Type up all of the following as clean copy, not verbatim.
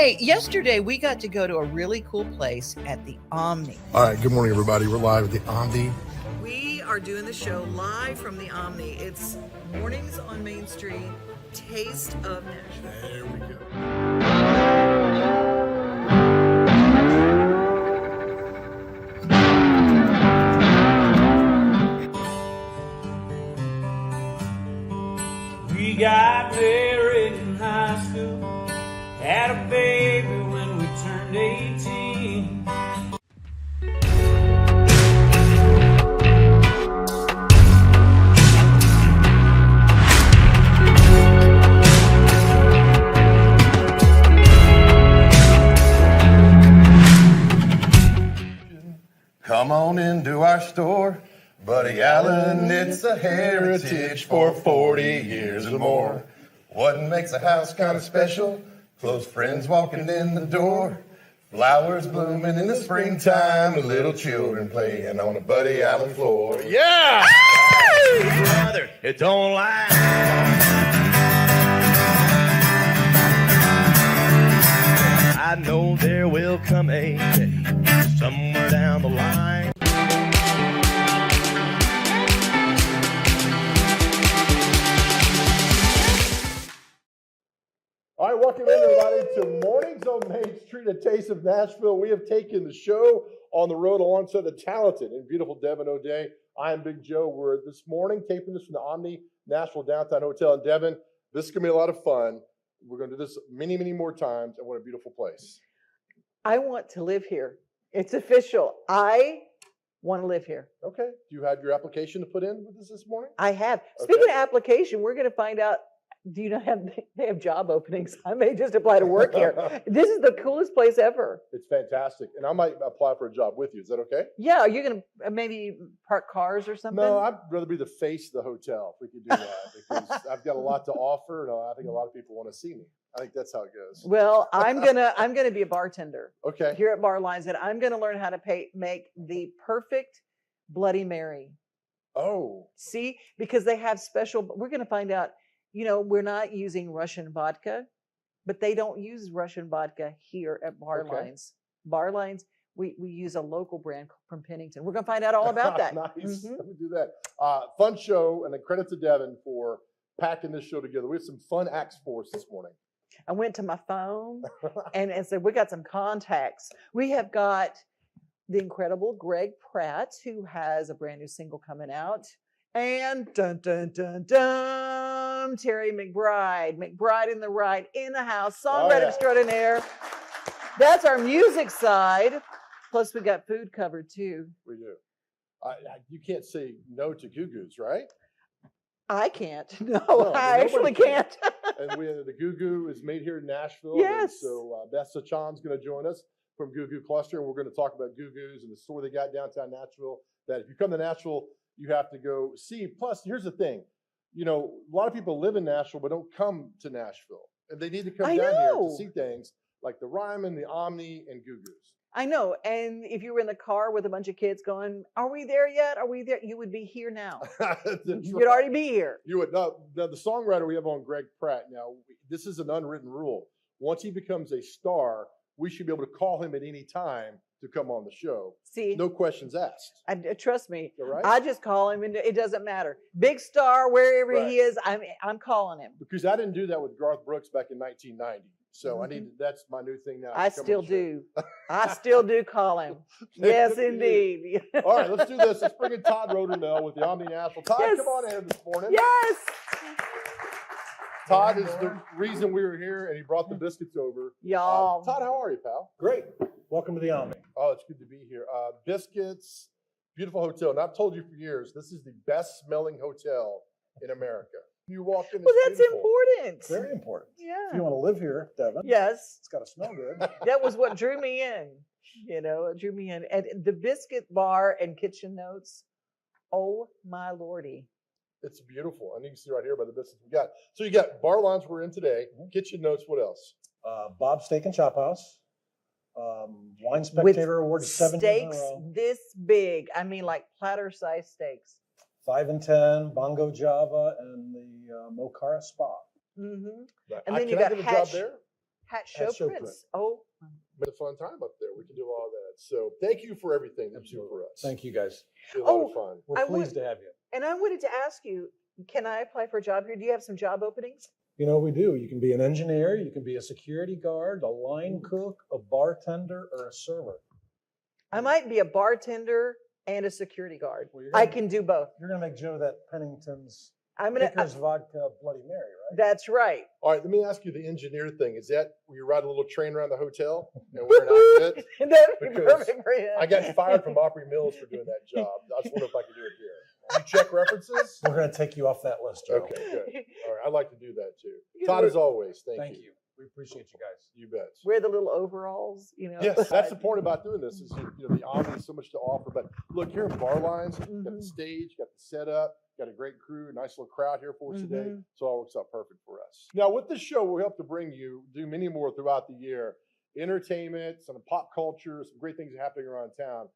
Hey, yesterday we got to go to a really cool place at the Omni. All right, good morning, everybody. We're live at the Omni. We are doing the show live from the Omni. It's Mornings on Main Street, Taste of Nashville. There we go. We got married in high school, had a baby when we turned 18. Come on into our store, Buddy Allen. It's a heritage for 40 years or more. What makes a house kind of special? Close friends walking in the door, flowers blooming in the springtime, and little children playing on a Buddy Allen floor. Yeah! Brother, it don't lie. I know there will come a day somewhere down the line. All right, welcome in, everybody, to Mornings on Main Street, a Taste of Nashville. We have taken the show on the road alongside the talented and beautiful Devon O'Day. I am Big Joe. We're this morning taping this from the Omni Nashville Downtown Hotel in Devon. This is going to be a lot of fun. We're going to do this many, many more times, and what a beautiful place. I want to live here. It's official. I want to live here. Okay. Do you have your application to put in with us this morning? I have. Okay. Speaking of application, we're going to find out, do you not have, they have job openings? I may just apply to work here. This is the coolest place ever. It's fantastic. And I might apply for a job with you. Is that okay? Yeah, are you going to maybe park cars or something? No, I'd rather be the face of the hotel if we could do that, because I've got a lot to offer, and I think a lot of people want to see me. I think that's how it goes. Well, I'm gonna be a bartender. Okay. Here at Bar Lines, and I'm gonna learn how to make the perfect Bloody Mary. Oh. See, because they have special. We're gonna find out. You know, we're not using Russian vodka, but they don't use Russian vodka here at Bar Lines. Bar Lines, we use a local brand from Pennington. We're gonna find out all about that. Nice. Mm-hmm. Let me do that. Fun show, and a credit to Devon for packing this show together. We have some fun acts for us this morning. I went to my phone and said, we got some contacts. We have got the incredible Greg Pratt, who has a brand new single coming out. And dun, dun, dun, dun, Terry McBride, McBride the Ride in the house, songwriter extraordinaire. That's our music side. Plus, we got food covered too. We do. You can't say no to Goo Goo's, right? I can't. No, I actually can't. And the Goo Goo is made here in Nashville. Yes. So Beth Sachan is going to join us from Goo Goo Cluster, and we're going to talk about Goo Goo's and the store they got downtown Nashville. That if you come to Nashville, you have to go see. Plus, here's the thing. You know, a lot of people live in Nashville but don't come to Nashville. And they need to come down here to see things like the Ryman, the Omni, and Goo Goo's. I know. And if you were in the car with a bunch of kids going, are we there yet? Are we there? You would be here now. You'd already be here. You would. Now, the songwriter we have on, Greg Pratt, now, this is an unwritten rule. Once he becomes a star, we should be able to call him at any time to come on the show. See, no questions asked. Trust me. Right? I just call him, and it doesn't matter. Big star, wherever he is, I'm calling him. Because I didn't do that with Garth Brooks back in 1990. So that's my new thing now. I still do. I still do call him. Yes, indeed. All right, let's do this. Let's bring in Todd Roadarmel with the Omni Nashville. Todd, come on in this morning. Yes. Todd is the reason we were here, and he brought the biscuits over. Y'all. Todd, how are you, pal? Great. Welcome to the Omni. Oh, it's good to be here. Biscuits, beautiful hotel. And I've told you for years, this is the best smelling hotel in America. You walk in. Well, that's important. Very important. Yeah. If you want to live here, Devon. Yes. It's got to smell good. That was what drew me in. You know, it drew me in. And the biscuit bar and kitchen notes. Oh my lordy. It's beautiful. And you can see right here by the biscuits we got. So you got Bar Lines we're in today. Kitchen notes. What else? Bob's Steak and Chop House. Wine Spectator Award 7 steaks this big. I mean, like platter-sized steaks. 5 and 10, Bongo Java, and the Mocara Spa. Mm-hmm. Right. And then you got Hat show Hat show prints. print. Oh, It's a fun time up there. We can do all that. So thank you for everything that you do for us. Thank you, guys. It's been a lot of Oh, fun. We're I pleased to have you. and I wanted to ask you, can I apply for a job here? Do you have some job openings? You know, we do. You can be an engineer, you can be a security guard, a line cook, a bartender, or a server. I might be a bartender and a security guard. Well, you're I gonna- can do both. You're going to make Joe that Pennington's I'm gonna. Pickers Vodka Bloody Mary, right? That's right. All right, let me ask you the engineer thing. Is that where you ride a little train around the hotel and wear an outfit? That'd be Because perfect for you. I got fired from Opry Mills for doing that job. I just wonder if I could do it here. You check references? We're going to take you off that list, Joe. Okay, good. All right, I'd like to do that too. You Todd, know, as always, thank Thank you. you. We appreciate you guys. You bet. Wear the little overalls, you know. Yes, that's the point about doing this. Is the Omni has so much to offer. But look, here in Bar Lines, got the Mhm. stage, got the setup, got a great crew, nice little crowd here for us today. Mhm. So it all works out perfect for us. Now, with this show, we hope to bring you, do many more throughout the year, entertainment, some pop culture, some great things happening around town.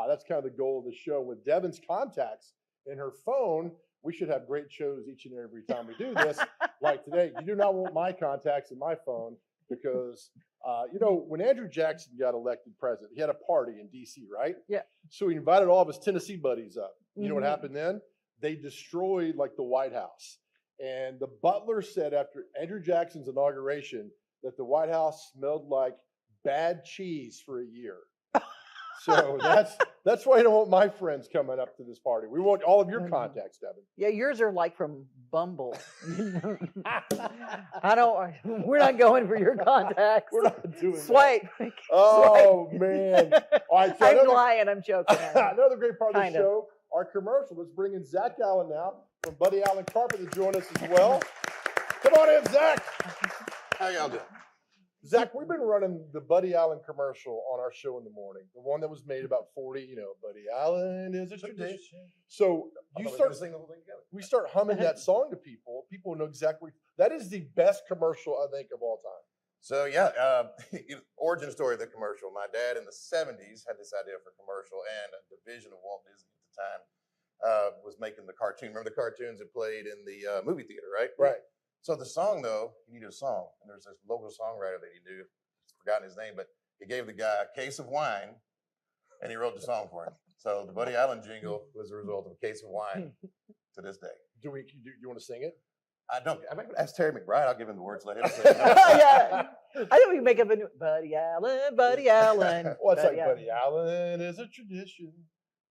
That's kind of the goal of the show. With Devon's contacts in her phone, we should have great shows each and every time we do this. Like today, you do not want my contacts in my phone because, when Andrew Jackson got elected president, he had a party in D.C., right? Yeah. So he invited all of his Tennessee buddies up. You know what Mhm. happened then? They destroyed like the White House. And the butler said after Andrew Jackson's inauguration that the White House smelled like bad cheese for a year. So that's why you don't want my friends coming up to this party. We want all of your contacts, Devon. Yeah, yours are like from Bumble. I don't. We're not going for your contacts. We're not doing that. Swipe. Oh man! All right, so I'm another, lying. I'm joking. another great part of the Kind of. show, our commercial. Let's bring in Zack Allen now from Buddy Allen Carpet to join us as well. Come on in, Zack. How y'all doing? Zack, we've been running the Buddy Allen commercial on our show in the morning. The one that was made about 40, Buddy Allen is a tradition. So you start sing the whole thing together. we start humming that song to people. People know exactly. That is the best commercial I think of all time. So yeah, origin story of the commercial. My dad in the 70s had this idea for a commercial, and a division of Walt Disney at the time was making the cartoon. Remember the cartoons that played in the movie theater, right? Right. So the song, though, he needed a song. And there's this local songwriter that he knew. I've forgotten his name, but he gave the guy a case of wine, and he wrote the song for him. So the Buddy Allen jingle was a result of a case of wine to this day. Do you want to sing it? I don't. I'm going to ask Terry McBride. I'll give him the words. Let him sing it. Yeah. I think we can make up a new Buddy Allen. Buddy Allen. Well, it's like Allen. Buddy Allen is a tradition.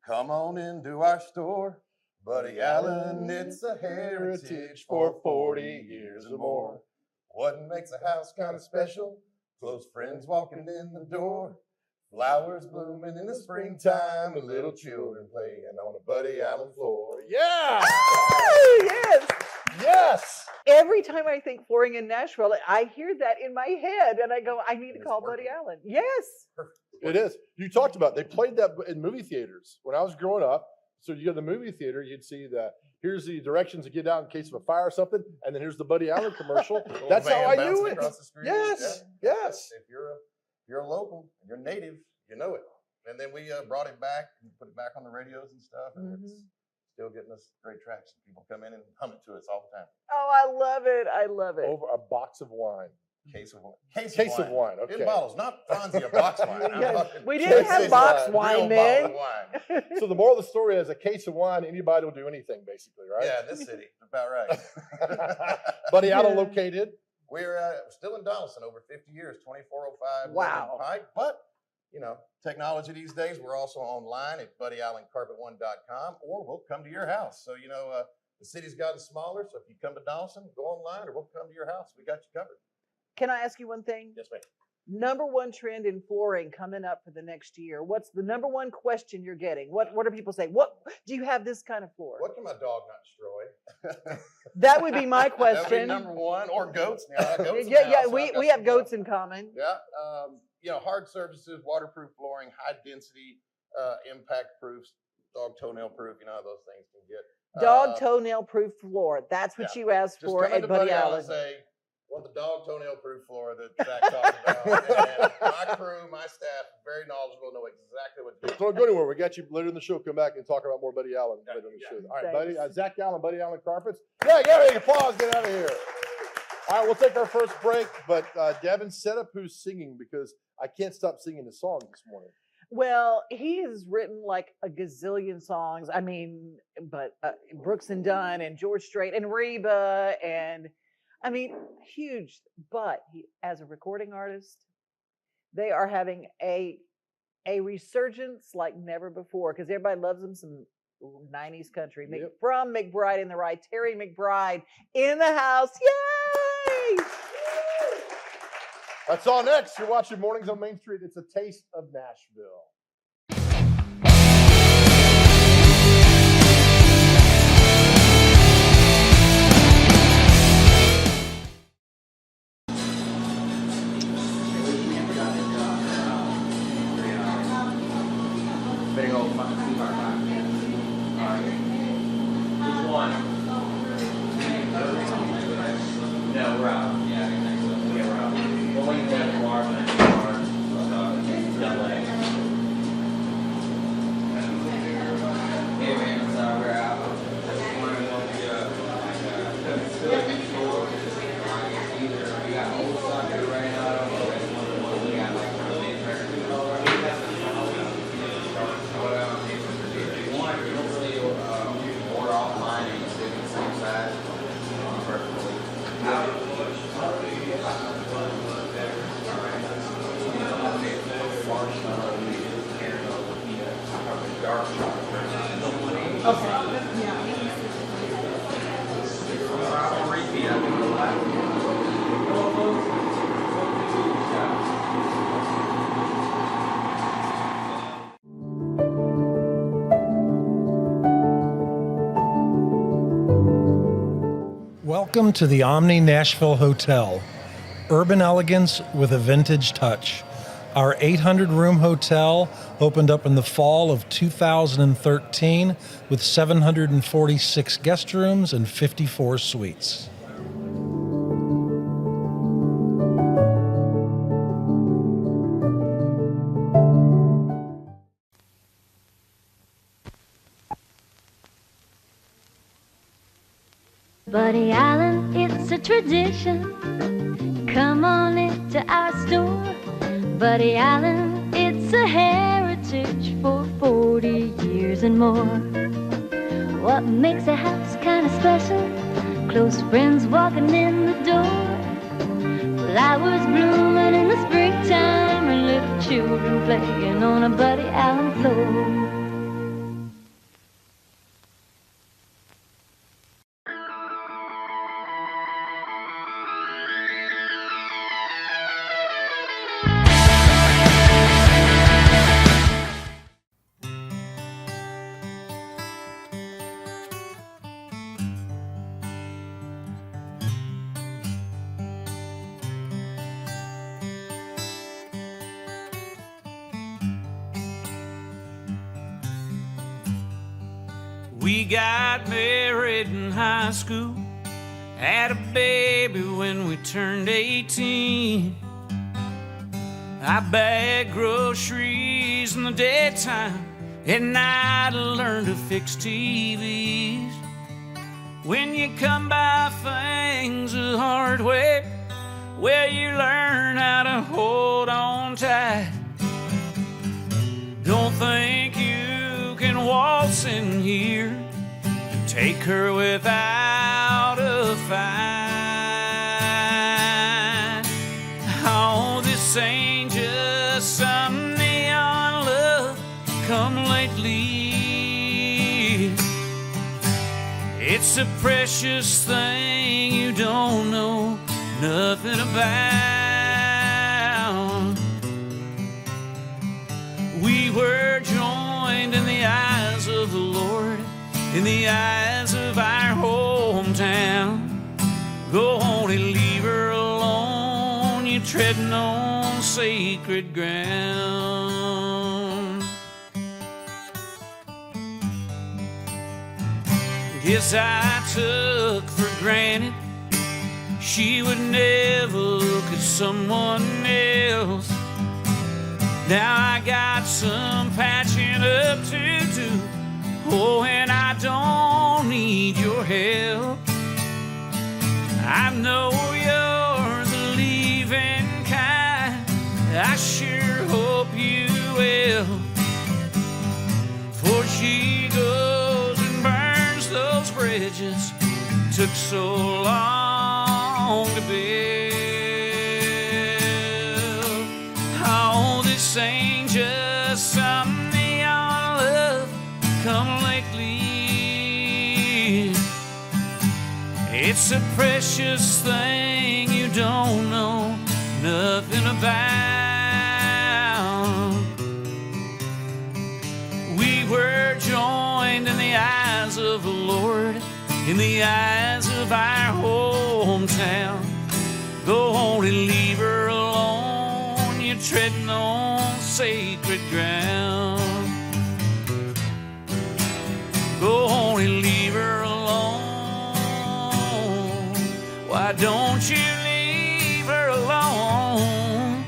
Come on into our store. Buddy Allen, it's a heritage for 40 years or more. What makes a house kind of special? Close friends walking in the door. Flowers blooming in the springtime. And little children playing on a Buddy Allen floor. Yeah. Oh, yes. Yes. Every time I think flooring in Nashville, I hear that in my head, and I go, I need to call Buddy Allen. Yes. It is. You talked about. They played that in movie theaters when I was growing up. So you go to the movie theater, you'd see that here's the directions to get out in case of a fire or something, and then here's the Buddy Allen commercial. Little That's how van I knew bouncing it. across the street. Yes, Yeah. yes. If you're a local, you're native, you know it. And then we brought it back and put it back on the radios and stuff, and it's still getting us great tracks. People come in and hum it to us all the time. Oh, I love it. I love it. Over a box of wine. Case of wine. Case of wine. Okay. In bottles, not Fonzie, a box wine. I'm Yeah, talking we didn't case have of box wine, wine real then. bottle of wine. So the moral of the story is a case of wine, anybody will do anything, basically, right? Yeah, in this city, about right. Buddy Allen located. We're still in Donaldson over 50 years, 2405 Wow. Pike. But, technology these days, we're also online at buddyallencarpet1.com, or we'll come to your house. So, the city's gotten smaller, so if you come to Donaldson, go online, or we'll come to your house. We got you covered. Can I ask you one thing? Yes, ma'am. Number one trend in flooring coming up for the next year. What's the number one question you're getting? What do people say? What do you have this kind of floor? What can my dog not destroy? That would be my That would be question. number one, or goats. Yeah, goats in the Yeah, house, so I've got we have some goats in common. Yeah, hard surfaces, waterproof flooring, high density, impact proofs, dog toenail proof. How those things can get. Dog toenail proof floor. That's what yeah. you asked Just for come at into Buddy Allen Allen. and say, want the dog toenail proof floor that Zack talked about. And my crew, my staff, very knowledgeable, know exactly what to do. Don't go anywhere. We got you later in the show. Come back and talk about more Buddy Allen later in the Yeah. show. All right, Thanks. Buddy. Zack Allen, Buddy Allen Carpets. Yeah, give me applause. Get out of here. All right, we'll take our first break, but Devon, set up who's singing because I can't stop singing the song this morning. Well, he has written like a gazillion songs. I mean, but Brooks and Dunn and George Strait and Reba and I mean, huge. But he, as a recording artist, they are having a resurgence like never before because everybody loves them some 90s country. Yep. From McBride and the Ride, Terry McBride in the house. Yay! That's all next. You're watching Mornings on Main Street. It's a taste of Nashville. Big old fucking two-bar box. Alright. Which one? No, we're out. Yeah, I think so. Yeah, we're out. Well, when you take the bar, then you are. Double A. Hey, man, we're out. Either we got old socket right now, or we got like really one, you don't really order offline and you stick in the same size. Perfectly. Okay. Welcome to the Omni Nashville Hotel. Urban elegance with a vintage touch. Our 800-room hotel opened up in the fall of 2013 with 746 guest rooms and 54 suites. Buddy Allen, it's a tradition. Come on into our store. Buddy Allen, it's a heritage for 40 years and more. What makes a house kind of special? Close friends walking in the door. Flowers blooming in the springtime and little children playing on a Buddy Allen floor. We got married in high school, had a baby when we turned 18. I bagged groceries in the daytime, at night I learned to fix TVs. When you come by things the hard way, well, you learn how to hold on tight. Don't think you can waltz in here and take her without a fight. Oh, this ain't just some neon love come lately. It's a precious thing you don't know nothing about. We were joined in the eyes of the Lord, in the eyes of our hometown. Go on and leave her alone, you're treading on sacred ground. Guess I took for granted she would never look at someone else. Now I got some patching up to do. Oh, and I don't need your help. I'm no young bridges took so long to build. Oh, this ain't just something y'all love come lately. It's a precious thing you don't know nothing about. We were joined in the eyes of the Lord, in the eyes of our hometown. Go on and leave her alone, you're treading on sacred ground. Go on and leave her alone. Why don't you leave her alone?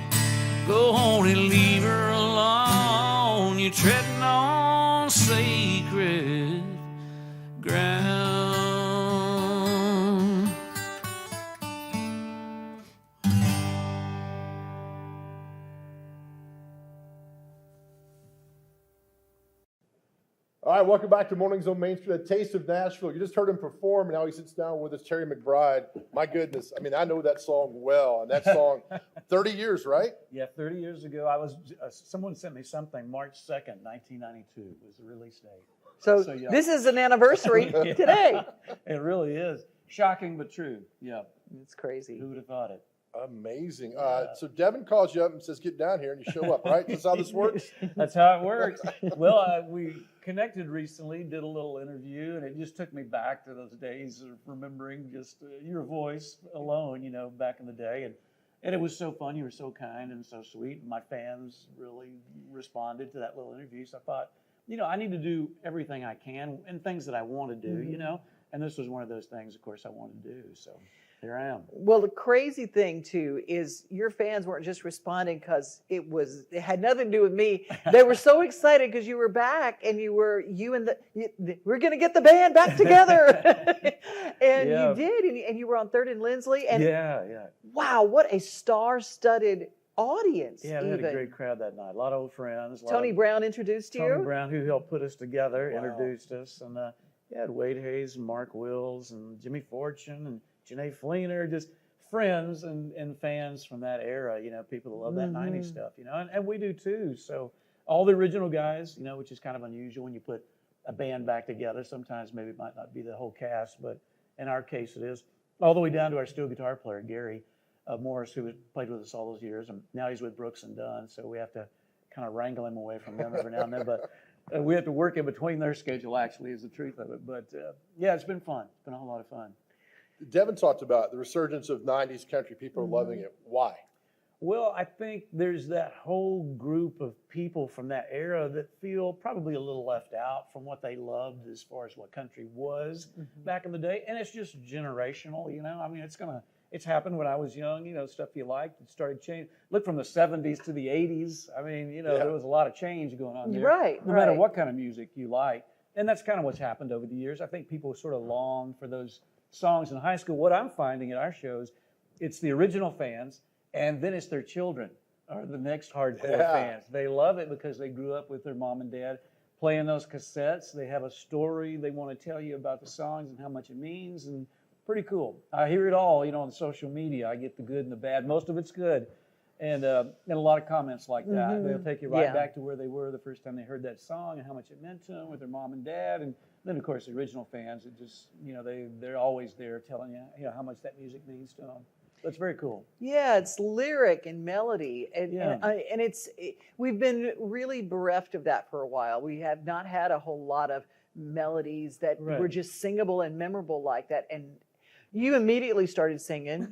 Go on and leave her alone, you're treading on sacred ground. All right, welcome back to Mornings on Main Street, a Taste of Nashville. You just heard him perform, and now he sits down with us, Terry McBride. My goodness, I mean, I know that song well, and that song, 30 years, right? Yeah, 30 years ago, I was. Someone sent me something. March 2nd, 1992 was the release date. So yeah. this is an anniversary today. It really is shocking but true. Yeah, It's crazy. who would have thought it? Amazing. So Devon calls you up and says, get down here, and you show up, right? That's how this works? That's how it works. Well, we connected recently, did a little interview, and it just took me back to those days of remembering just your voice alone, you know, back in the day. And it was so fun. You were so kind and so sweet. My fans really responded to that little interview. So I thought, you know, I need to do everything I can and things that I want to do, you know. And this was one of those things, of course, I wanted to do. So here I am. Well, the crazy thing too is your fans weren't just responding because it had nothing to do with me. They were so excited because you were back and we're going to get the band back together. And Yeah. you did, and you were on 3rd and Lindsley. And Yeah. wow, what a star-studded audience. Yeah, we had a even. great crowd that night. A lot of old friends. Tony Brown introduced you. Tony Brown, who helped put us together, Wow. introduced us. And yeah, had Wade Hayes and Mark Wills and Jimmy Fortune and Janae Fleener, just friends and fans from that era, you know, people that love that 90s stuff, you know, and we do too. So all the original guys, you know, which is kind of unusual when you put a band back together. Sometimes maybe it might not be the whole cast, but in our case it is. All the way down to our steel guitar player, Gary Morris, who played with us all those years, and now he's with Brooks and Dunn, so we have to kind of wrangle him away from them every now and then, but we have to work in between their schedule, actually, is the truth of it. But yeah, it's been fun. It's been a whole lot of fun. Devon talked about the resurgence of 90s country. People are loving it. Why? Well, I think there's that whole group of people from that era that feel probably a little left out from what they loved as far as what country was back in the day. And it's just generational, you know. I mean, it's happened when I was young, you know, stuff you liked, it started changing. Look, from the 70s to the 80s, I mean, you know, there was a lot of change going on there. Right, No matter what kind of music you like. And that's kind of what's happened over the years. I think people sort of long for those songs in high school. What I'm finding at our shows, it's the original fans, and then it's their children are the next hardcore fans. They love it because they grew up with their mom and dad playing those cassettes. They have a story they want to tell you about the songs and how much it means, and pretty cool. I hear it all, you know, on social media. I get the good and the bad. Most of it's good. And a lot of comments like that. They'll take you right back to where they were the first time they heard that song and how much it meant to them with their mom and dad. And then, of course, the original fans, it just, you know, they're always there telling you, know, how much that music means to them. That's very cool. Yeah, it's lyric and melody, and we've been really bereft of that for a while. We have not had a whole lot of melodies that were just singable and memorable like that. And you immediately started singing.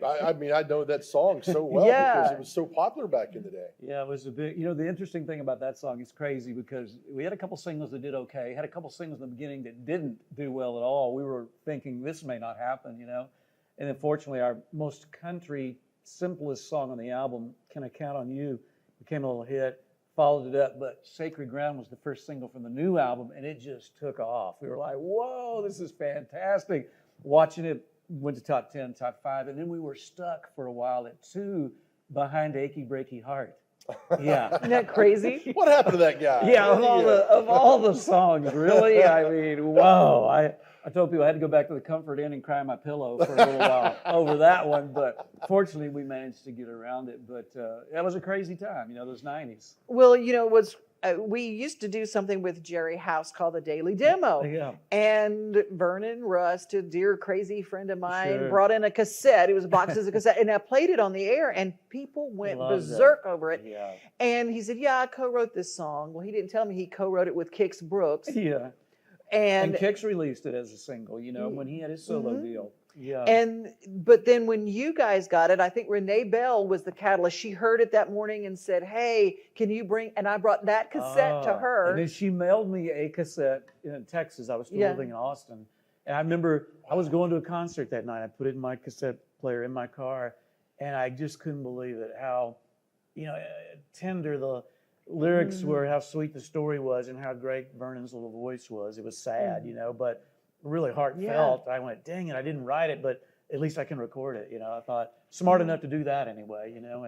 I mean, I know that song so well because it was so popular back in the day. Yeah, it was a big, you know, the interesting thing about that song is crazy because we had a couple singles that did okay, had a couple singles in the beginning that didn't do well at all. We were thinking this may not happen, you know. And unfortunately, our most country, simplest song on the album, Can I Count on You, became a little hit, followed it up, but Sacred Ground was the first single from the new album, and it just took off. We were like, whoa, this is fantastic. Watching it, went to top 10, top 5, and then we were stuck for a while at 2 behind Achy Breaky Heart. Yeah. Isn't that crazy? What happened to that guy? Yeah, of all the songs, really. I mean, whoa. I I told people I had to go back to the Comfort Inn and cry on my pillow for a little while over that one, but fortunately we managed to get around it. But that was a crazy time, those 90s. Well, we used to do something with Jerry House called the Daily Demo. Yeah. And Vernon Rust, a dear crazy friend of mine, Sure. brought in a cassette. It was boxes of cassette. And I played it on the air, and people went Loved berserk over it. Yeah. And he said, yeah, I co-wrote this song. Well, he didn't tell me he co-wrote it with Kix Brooks. Yeah. And Kix released it as a single, when he had his solo deal. Yeah. But then when you guys got it, I think Renee Bell was the catalyst. She heard it that morning and said, hey, can you bring, and I brought that cassette to her. And then she mailed me a cassette in Texas. I was still living in Austin. And I remember I was going to a concert that night. I put it in my cassette player in my car, and I just couldn't believe it, how, tender the lyrics were, how sweet the story was, and how great Vernon's little voice was. It was sad, but really heartfelt. I went, dang it, I didn't write it, but at least I can record it. I thought, smart enough to do that anyway, and well,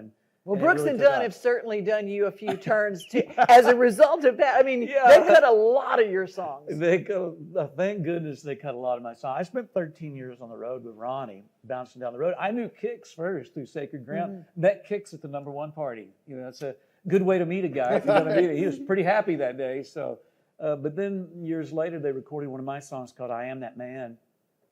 and Brooks really and took Dunn off. have certainly done you a few turns as a result of that. I mean, they cut a lot of your songs. They cut, thank goodness they cut a lot of my songs. I spent 13 years on the road with Ronnie, bouncing down the road. I knew Kix first through Sacred Ground. Met Kix at the #1 party. That's a good way to meet a guy if you're going to meet him. He was pretty happy that day. So, but then years later, they recorded one of my songs called "I Am That Man."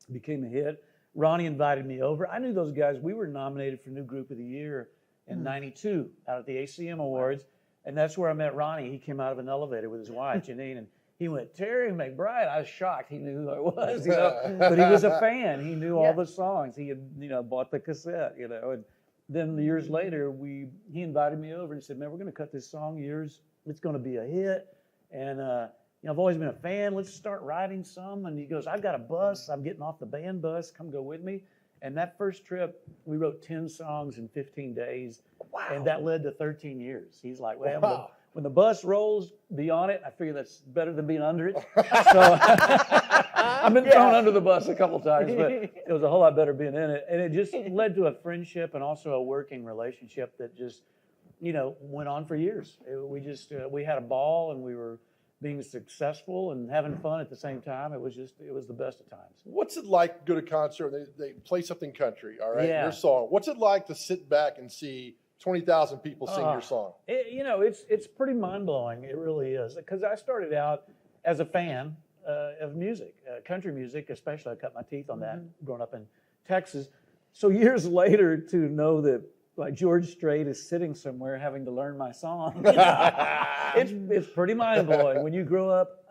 It became a hit. Ronnie invited me over. I knew those guys. We were nominated for New Group of the Year in '92 out at the ACM Awards, and that's where I met Ronnie. He came out of an elevator with his wife Janine, and he went, "Terry McBride." I was shocked. He knew who I was, but he was a fan. He knew all the songs. He had, bought the cassette, and then years later, he invited me over and said, "Man, we're going to cut this song yours. It's going to be a hit." And I've always been a fan. Let's start writing some. And he goes, "I've got a bus. I'm getting off the band bus. Come go with me." And that first trip, we wrote 10 songs in 15 days. Wow. And that led to 13 years. He's like, well, when the bus rolls, be on it. I figure that's better than being under it. So I've been thrown under the bus a couple times, but it was a whole lot better being in it. And it just led to a friendship and also a working relationship that just, went on for years. We had a ball, and we were being successful and having fun at the same time. It was the best of times. What's it like to go to a concert and they play something country, all right, your song? What's it like to sit back and see 20,000 people sing your song? It's pretty mind-blowing. It really is. Because I started out as a fan of music, country music, especially. I cut my teeth on that growing up in Texas. So years later, to know that like George Strait is sitting somewhere having to learn my song. It's pretty mind-blowing when you grow up,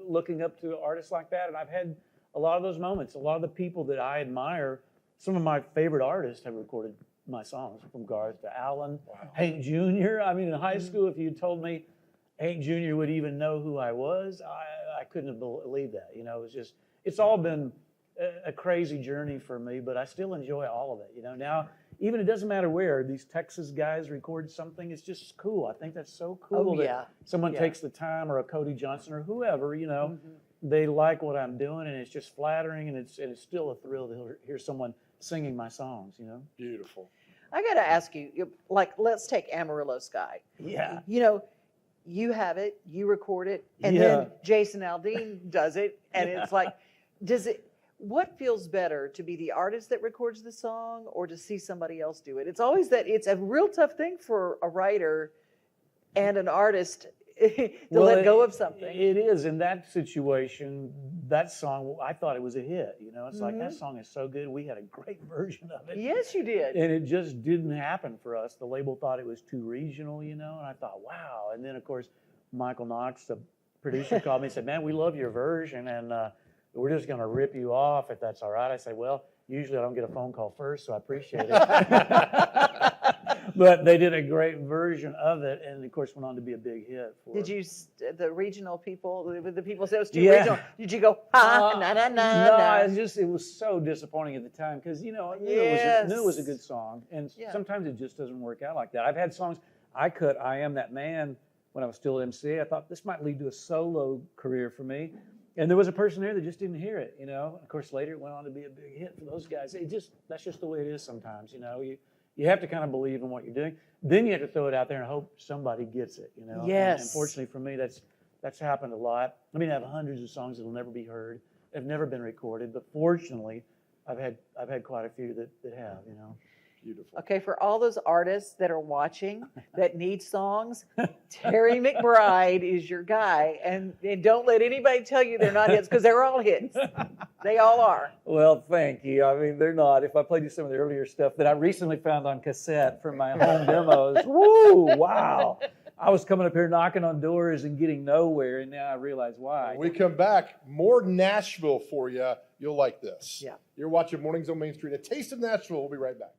looking up to artists like that. And I've had a lot of those moments. A lot of the people that I admire, some of my favorite artists have recorded my songs, from Garth to Allen, Hank Jr. I mean, in high school, if you told me Hank Jr. would even know who I was, I couldn't have believed that. It's all been a crazy journey for me, but I still enjoy all of it. Now, even it doesn't matter where these Texas guys record something, it's just cool. I think that's so cool that someone takes the time, or a Cody Johnson or whoever, they like what I'm doing, and it's just flattering, and it's still a thrill to hear someone singing my songs, Beautiful. I got to ask you, let's take Amarillo Sky. Yeah. You have it, you record it, and then Jason Aldean does it, and it's like, what feels better, to be the artist that records the song or to see somebody else do it? It's always it's a real tough thing for a writer and an artist to let go of something. It is. In that situation, that song, I thought it was a hit. It's like, that song is so good. We had a great version of it. Yes, you did. And it just didn't happen for us. The label thought it was too regional, and I thought, wow. And then, of course, Michael Knox, the producer, called me and said, "Man, we love your version, and we're just going to rip you off if that's all right." I said, "Well, usually I don't get a phone call first, so I appreciate it." But they did a great version of it, and of course went on to be a big hit. Did you, the regional people, the people said it was too regional, did you go, na, na, na, no, na? it was so disappointing at the time, because, I knew it was a good song, and sometimes it just doesn't work out like that. I've had songs, I cut "I Am That Man" when I was still at MC. I thought this might lead to a solo career for me. And there was a person there that just didn't hear it, Of course, later it went on to be a big hit for those guys. That's just the way it is sometimes, You have to kind of believe in what you're doing. Then you have to throw it out there and hope somebody gets it, Yes. And unfortunately for me, that's happened a lot. I have hundreds of songs that will never be heard. have never been recorded, but fortunately, I've had quite a few that have, you know. Beautiful. Okay, for all those artists that are watching that need songs, Terry McBride is your guy. And don't let anybody tell you they're not hits, because they're all hits. They all are. Well, thank you. I mean, they're not. If I played you some of the earlier stuff that I recently found on cassette from my home demos, woo, wow. I was coming up here knocking on doors and getting nowhere, and now I realize why. When we come back, more Nashville for you. You'll like this. Yeah. You're watching Mornings on Main Street. A Taste of Nashville. We'll be right back.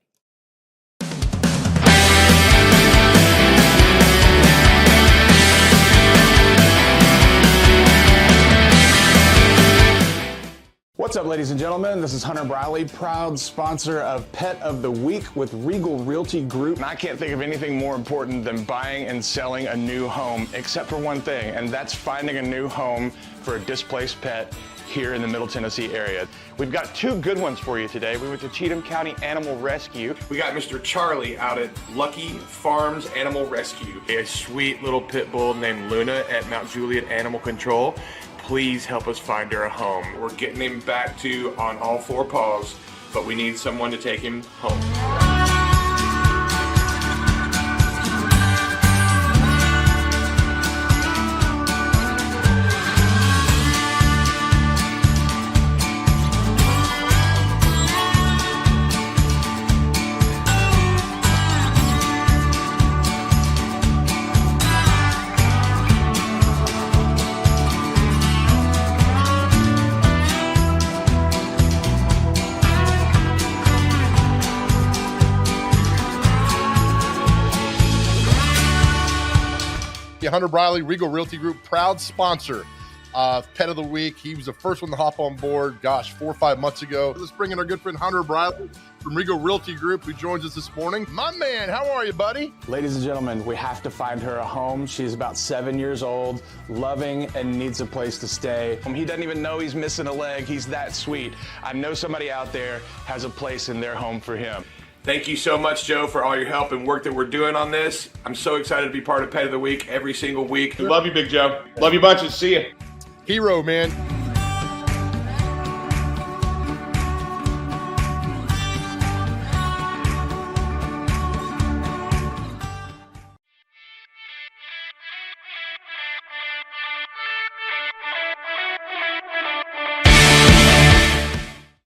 What's up, ladies and gentlemen? This is Hunter Briley, proud sponsor of Pet of the Week with Regal Realty Group. And I can't think of anything more important than buying and selling a new home, except for one thing, and that's finding a new home for a displaced pet here in the Middle Tennessee area. We've got two good ones for you today. We went to Cheatham County Animal Rescue. We got Mr. Charlie out at Lucky Farms Animal Rescue, a sweet little pit bull named Luna at Mount Juliet Animal Control. Please help us find her a home. We're getting him back to on all four paws, but we need someone to take him home. Hunter Briley, Regal Realty Group, proud sponsor of Pet of the Week. He was the first one to hop on board, 4 or 5 months ago. Let's bring in our good friend Hunter Briley from Regal Realty Group, who joins us this morning. My man, how are you, buddy? Ladies and gentlemen, we have to find her a home. She's about 7 years old, loving, and needs a place to stay. He doesn't even know he's missing a leg. He's that sweet. I know somebody out there has a place in their home for him. Thank you so much, Joe, for all your help and work that we're doing on this. I'm so excited to be part of Pet of the Week every single week. Love you, Big Joe. Love you bunches. See you. Hero, man.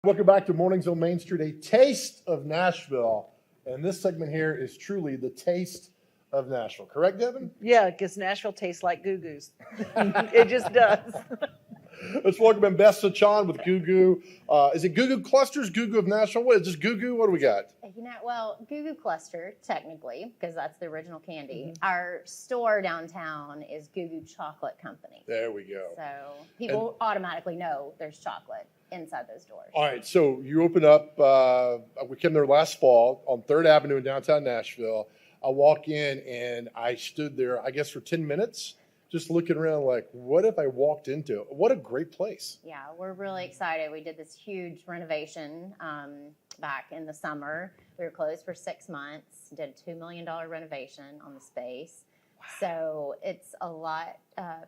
Welcome back to Mornings on Main Street, a taste of Nashville. And this segment here is truly the taste of Nashville. Correct, Devon? Yeah, because Nashville tastes like Goo Goos. It just does. Let's welcome in Beth Sachan with Goo Goo. Is it Goo Goo Clusters, Goo Goo of Nashville? What is this, Goo Goo? What do we got? You know, well, Goo Goo Cluster, technically, because that's the original candy. Our store downtown is Goo Goo Chocolate Company. There we go. So people automatically know there's chocolate inside those doors. All right, so you opened up, we came there last fall on 3rd Avenue in downtown Nashville. I walk in and I stood there, I guess, for 10 minutes, just looking around like, what if I walked into it? What a great place. Yeah, we're really excited. We did this huge renovation back in the summer. We were closed for 6 months, did a $2 million renovation on the space. Wow. So it's a lot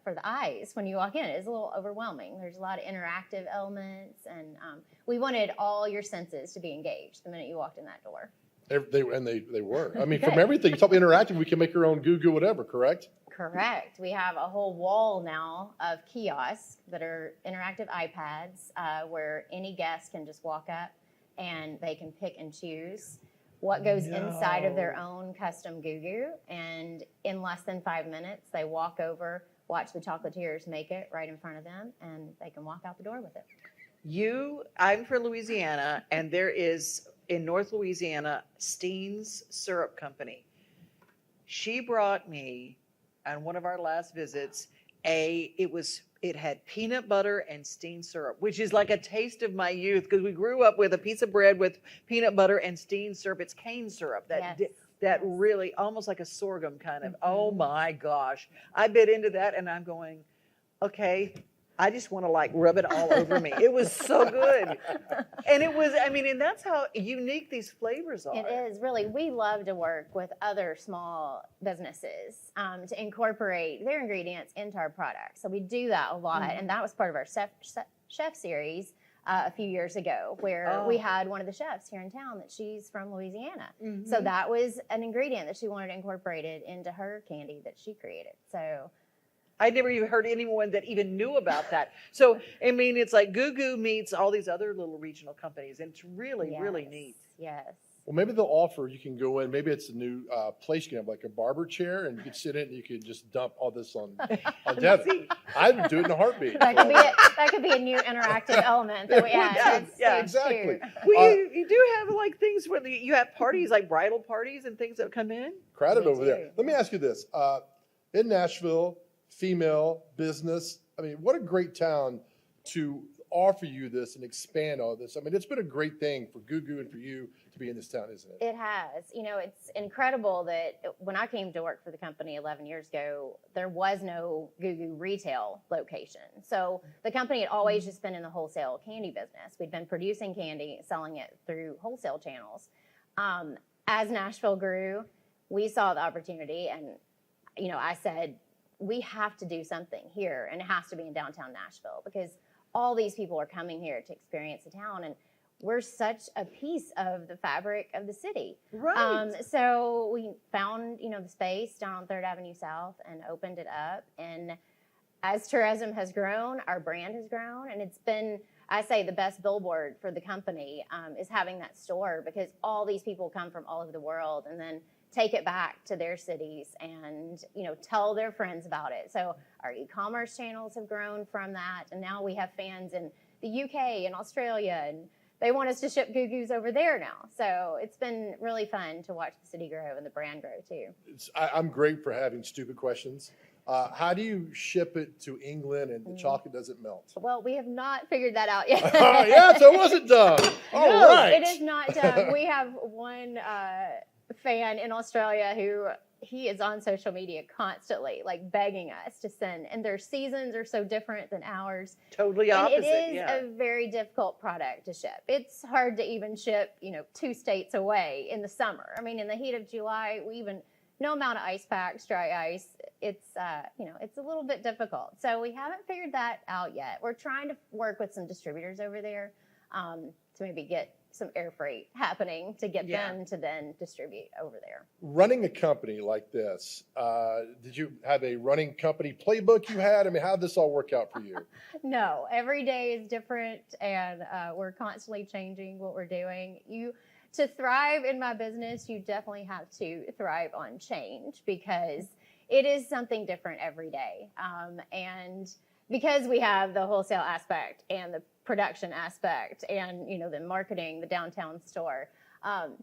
for the eyes when you walk in. It's a little overwhelming. There's a lot of interactive elements, and we wanted all your senses to be engaged the minute you walked in that door. They were. I mean, from everything, it's all interactive. We can make our own Goo Goo whatever, correct? Correct. We have a whole wall now of kiosks that are interactive iPads where any guest can just walk up and they can pick and choose what goes inside of their own custom Goo Goo. And in less than 5 minutes, they walk over, watch the chocolatiers make it right in front of them, and they can walk out the door with it. I'm from Louisiana, and there is in North Louisiana, Steen's Syrup Company. She brought me on one of our last visits, it had peanut butter and Steen syrup, which is like a taste of my youth because we grew up with a piece of bread with peanut butter and Steen syrup. It's cane syrup that really almost like a sorghum kind of. Oh my gosh. I bit into that and I'm going, okay, I just want to like rub it all over me. It was so good. And it was, I mean, and that's how unique these flavors are. It is really. We love to work with other small businesses to incorporate their ingredients into our products. So we do that a lot. And that was part of our chef series a few years ago, where we had one of the chefs here in town that she's from Louisiana. So that was an ingredient that she wanted incorporated into her candy that she created. So I never even heard anyone that even knew about that. So, I mean, it's like Goo Goo meets all these other little regional companies, and it's really, really neat. Yes. Well, maybe they'll offer, you can go in, maybe it's a new place, you can have like a barber chair and you can sit in it and you can just dump all this on Devon. I'd do it in a heartbeat. That could be a new interactive element that we add. Yeah, exactly. Well, you do have like things where you have parties, like bridal parties and things that come in. Crowded over there. Let me ask you this. In Nashville, female business, I mean, what a great town to offer you this and expand all this. I mean, it's been a great thing for Goo Goo and for you to be in this town, isn't it? It has. You know, it's incredible that when I came to work for the company 11 years ago, there was no Goo Goo retail location. So the company had always just been in the wholesale candy business. We'd been producing candy, selling it through wholesale channels. As Nashville grew, we saw the opportunity, and, you know, I said, we have to do something here, and it has to be in downtown Nashville, because all these people are coming here to experience the town, and we're such a piece of the fabric of the city. Right. So we found, you know, the space down on 3rd Avenue South and opened it up. And as tourism has grown, our brand has grown, and it's been, I say, the best billboard for the company is having that store, because all these people come from all over the world and then take it back to their cities and, you know, tell their friends about it. So our e-commerce channels have grown from that, and now we have fans in the UK and Australia, and they want us to ship Goo Goos over there now. So it's been really fun to watch the city grow and the brand grow too. I'm great for having stupid questions. How do you ship it to England and the chocolate doesn't melt? Well, we have not figured that out yet. Yeah, so it wasn't done. All right. It is not done. We have one fan in Australia who he is on social media constantly, like begging us to send, and their seasons are so different than ours. Totally opposite. And it is a very difficult product to ship. It's hard to even ship, you know, 2 states away in the summer. I mean, in the heat of July, no amount of ice packs, dry ice, it's, you know, it's a little bit difficult. So we haven't figured that out yet. We're trying to work with some distributors over there to maybe get some air freight happening to get them to then distribute over there. Running a company like this, did you have a running company playbook you had? I mean, how did this all work out for you? No, every day is different, and we're constantly changing what we're doing. To thrive in my business, you definitely have to thrive on change, because it is something different every day. And because we have the wholesale aspect and the production aspect and, you know, the marketing, the downtown store,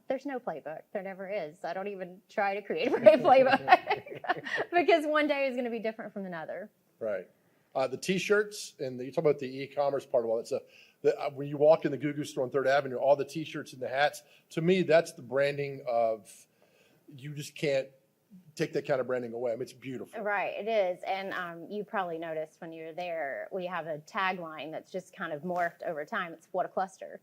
there's no playbook. There never is. I don't even try to create a playbook because one day is going to be different from another. Right. The T-shirts, and you talk about the e-commerce part of all that. When you walk in the Goo Goo store on 3rd Avenue, all the T-shirts and the hats, to me, that's the branding of, you just can't take that kind of branding away. I mean, it's beautiful. Right, it is. And you probably noticed when you were there, we have a tagline that's just kind of morphed over time. It's "What a Cluster."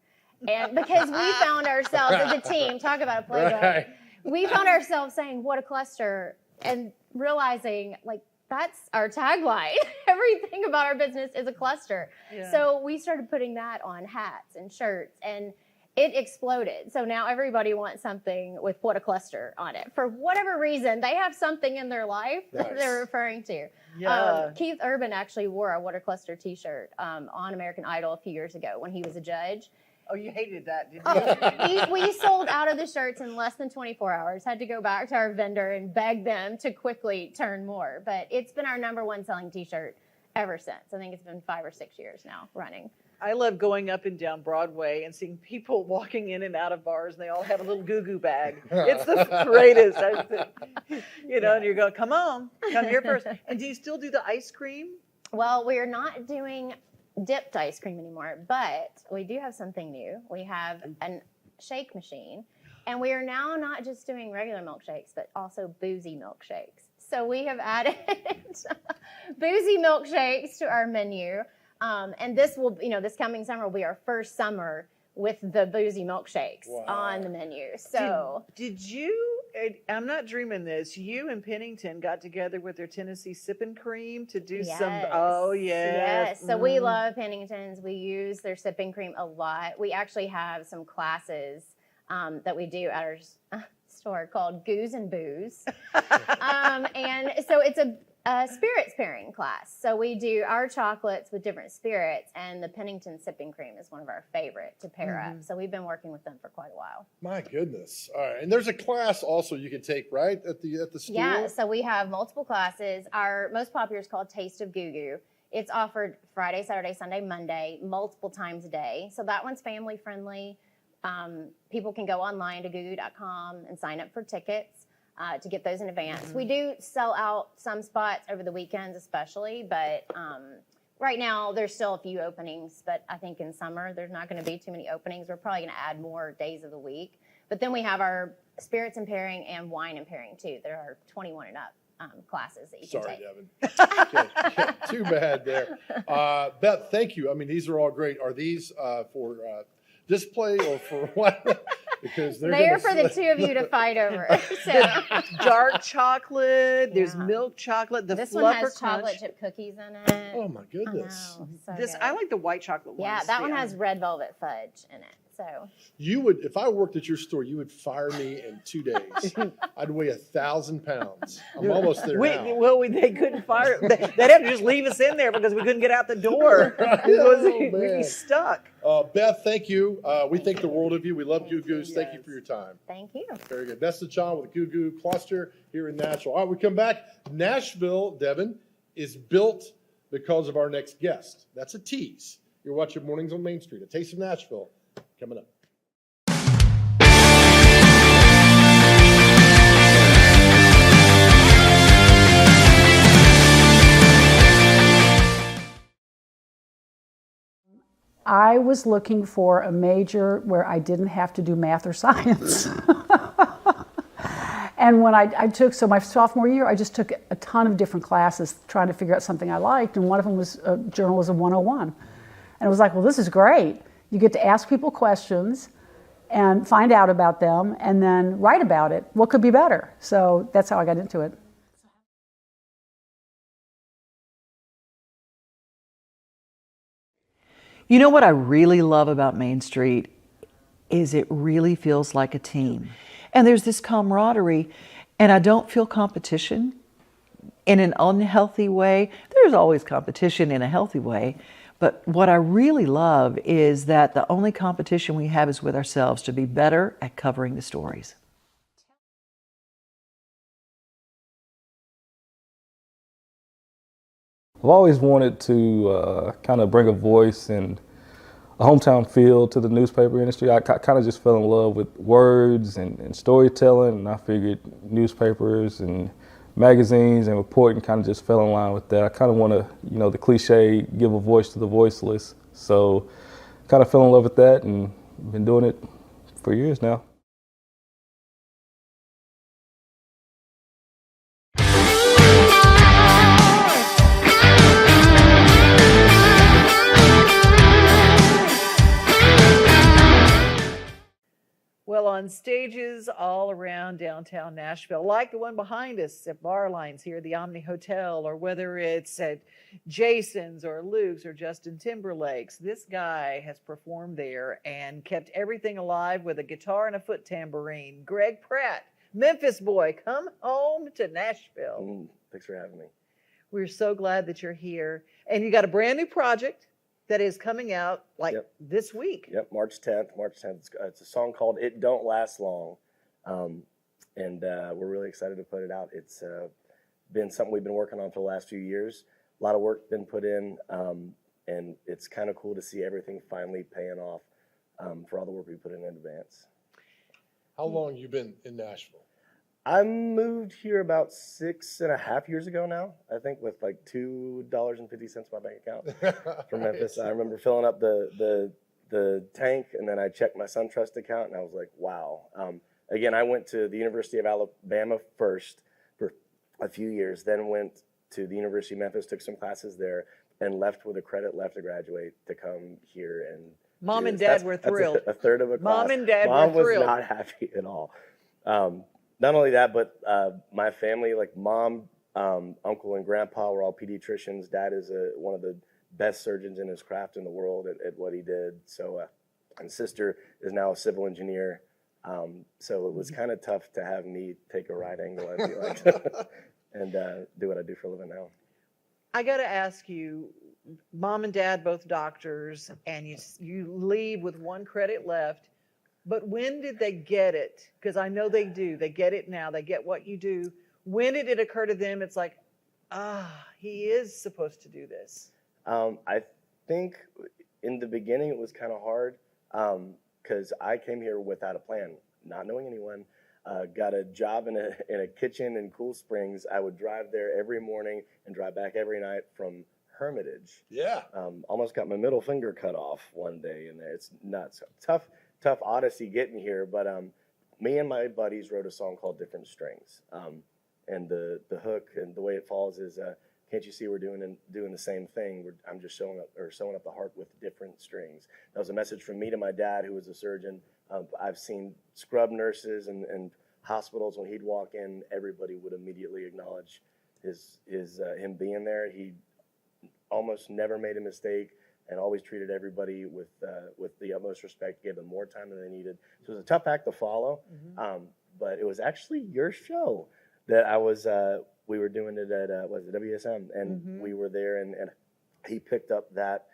And because we found ourselves as a team, talk about a playbook, right. We found ourselves saying "What a cluster" and realizing, like, that's our tagline. Everything about our business is a cluster. Yeah. So we started putting that on hats and shirts, and it exploded. So now everybody wants something with "What a Cluster" on it. For whatever reason, they have something in their life that they're referring to. Yeah. Keith Urban actually wore a "What a Cluster" t-shirt on American Idol a few years ago when he was a judge. Oh, you hated that, didn't you? We sold out of the shirts in less than 24 hours, had to go back to our vendor and beg them to quickly turn more. But it's been our #1 selling t-shirt ever since. I think it's been 5 or 6 years now running. I love going up and down Broadway and seeing people walking in and out of bars, and they all have a little Goo Goo bag. It's the greatest. You know, and you're going, come on, come here first. And do you still do the ice cream? Well, we're not doing dipped ice cream anymore, but we do have something new. We have a shake machine, and we are now not just doing regular milkshakes, but also boozy milkshakes. So we have added boozy milkshakes to our menu. And this will, this coming summer will be our first summer with the boozy milkshakes on the menu. So did you, I'm not dreaming this, you and Pennington got together with their Tennessee Sippin' Cream to do some, Yes. So we love Pennington's. We use their sipping cream a lot. We actually have some classes that we do at our store called Goos and Booze. And so it's a spirits pairing class. So we do our chocolates with different spirits, and the Pennington sipping cream is one of our favorite to pair up. So we've been working with them for quite a while. My goodness. All right. And there's a class also you can take, right, at the store? Yeah, so we have multiple classes. Our most popular is called Taste of Goo Goo. It's offered Friday, Saturday, Sunday, Monday, multiple times a day. So that one's family friendly. People can go online to googoo.com and sign up for tickets to get those in advance. We do sell out some spots over the weekends especially, but right now there's still a few openings, but I think in summer there's not going to be too many openings. We're probably going to add more days of the week. But then we have our spirits and pairing and wine and pairing too. There are 21 and up classes that you can take. Sorry, Devin. Too bad there. Beth, thank you. I mean, these are all great. Are these for display or for what? Because they're for the two of you to fight over. So. Dark chocolate, there's milk chocolate, this one has chocolate chip cookies in it. Oh my goodness. I like the white chocolate one. Yeah, that one has red velvet fudge in it. So you would, if I worked at your store, you would fire me in 2 days. I'd weigh 1,000 pounds. I'm almost there now. Well, they couldn't fire. They'd have to just leave us in there because we couldn't get out the door. We'd be stuck. Beth, thank you. We think the world of you. We love Goo Goos. Thank you for your time. Thank you. Very good. Beth Sachan with the Goo Goo Cluster here in Nashville. All right, we come back. Nashville, Devon, is built because of our next guest. That's a tease. You're watching Mornings on Main Street, a Taste of Nashville. Coming up. I was looking for a major where I didn't have to do math or science. And when I took, so my sophomore year, I just took a ton of different classes trying to figure out something I liked, and one of them was Journalism 101. And it was like, well, this is great. You get to ask people questions and find out about them and then write about it. What could be better? So that's how I got into it. You know what I really love about Main Street is it really feels like a team. And there's this camaraderie, and I don't feel competition in an unhealthy way. There's always competition in a healthy way. But what I really love is that the only competition we have is with ourselves to be better at covering the stories. I've always wanted to kind of bring a voice and a hometown feel to the newspaper industry. I kind of just fell in love with words and storytelling, and I figured newspapers and magazines and reporting kind of just fell in line with that. I kind of want to, the cliche, give a voice to the voiceless. So kind of fell in love with that and been doing it for years now. Well, on stages all around downtown Nashville, like the one behind us at Bar Lines here at the Omni Hotel, or whether it's at Jason's or Luke's or Justin Timberlake's, this guy has performed there and kept everything alive with a guitar and a foot tambourine. Greg Pratt, Memphis boy, come home to Nashville. Thanks for having me. We're so glad that you're here. And you got a brand new project that is coming out this week. Yep, March 10th. It's a song called It Don't Last Long. And we're really excited to put it out. It's been something we've been working on for the last few years. A lot of work been put in, and it's kind of cool to see everything finally paying off for all the work we put in advance. How long have you been in Nashville? I moved here about 6.5 years ago now, I think, with like $2.50 in my bank account from Memphis. I remember filling up the tank, and then I checked my SunTrust account, and I was like, wow. Again, I went to the University of Alabama first for a few years, then went to the University of Memphis, took some classes there. and left with a credit left to graduate to come here and Mom do and this. Dad were That's thrilled. a third of a class. Mom and Dad Mom were was thrilled. not happy at all. Not only that, but my family, like mom, uncle, and grandpa were all pediatricians. Dad is one of the best surgeons in his craft in the world at what he did. So, and sister is now a civil engineer. So it was kind of tough to have me take a right angle, I feel like, and do what I do for a living now. I got to ask you, Mom and Dad both doctors, and you leave with one credit left. But when did they get it? Because I know they do. They get it now. They get what you do. When did it occur to them? It's like, he is supposed to do this. I think in the beginning it was kind of hard because I came here without a plan, not knowing anyone. Got a job in a kitchen in Cool Springs. I would drive there every morning and drive back every night from Hermitage. Yeah. Almost got my middle finger cut off one day in there. It's nuts. Tough odyssey getting here, but me and my buddies wrote a song called Different Strings. And the hook and the way it falls is, can't you see we're doing the same thing? I'm just sewing up the heart with different strings. That was a message from me to my dad, who was a surgeon. I've seen scrub nurses and hospitals, when he'd walk in, everybody would immediately acknowledge him being there. He almost never made a mistake and always treated everybody with the utmost respect, gave them more time than they needed. So it was a tough act to follow, but it was actually your show that we were doing it at WSM, and we were there, and he picked up that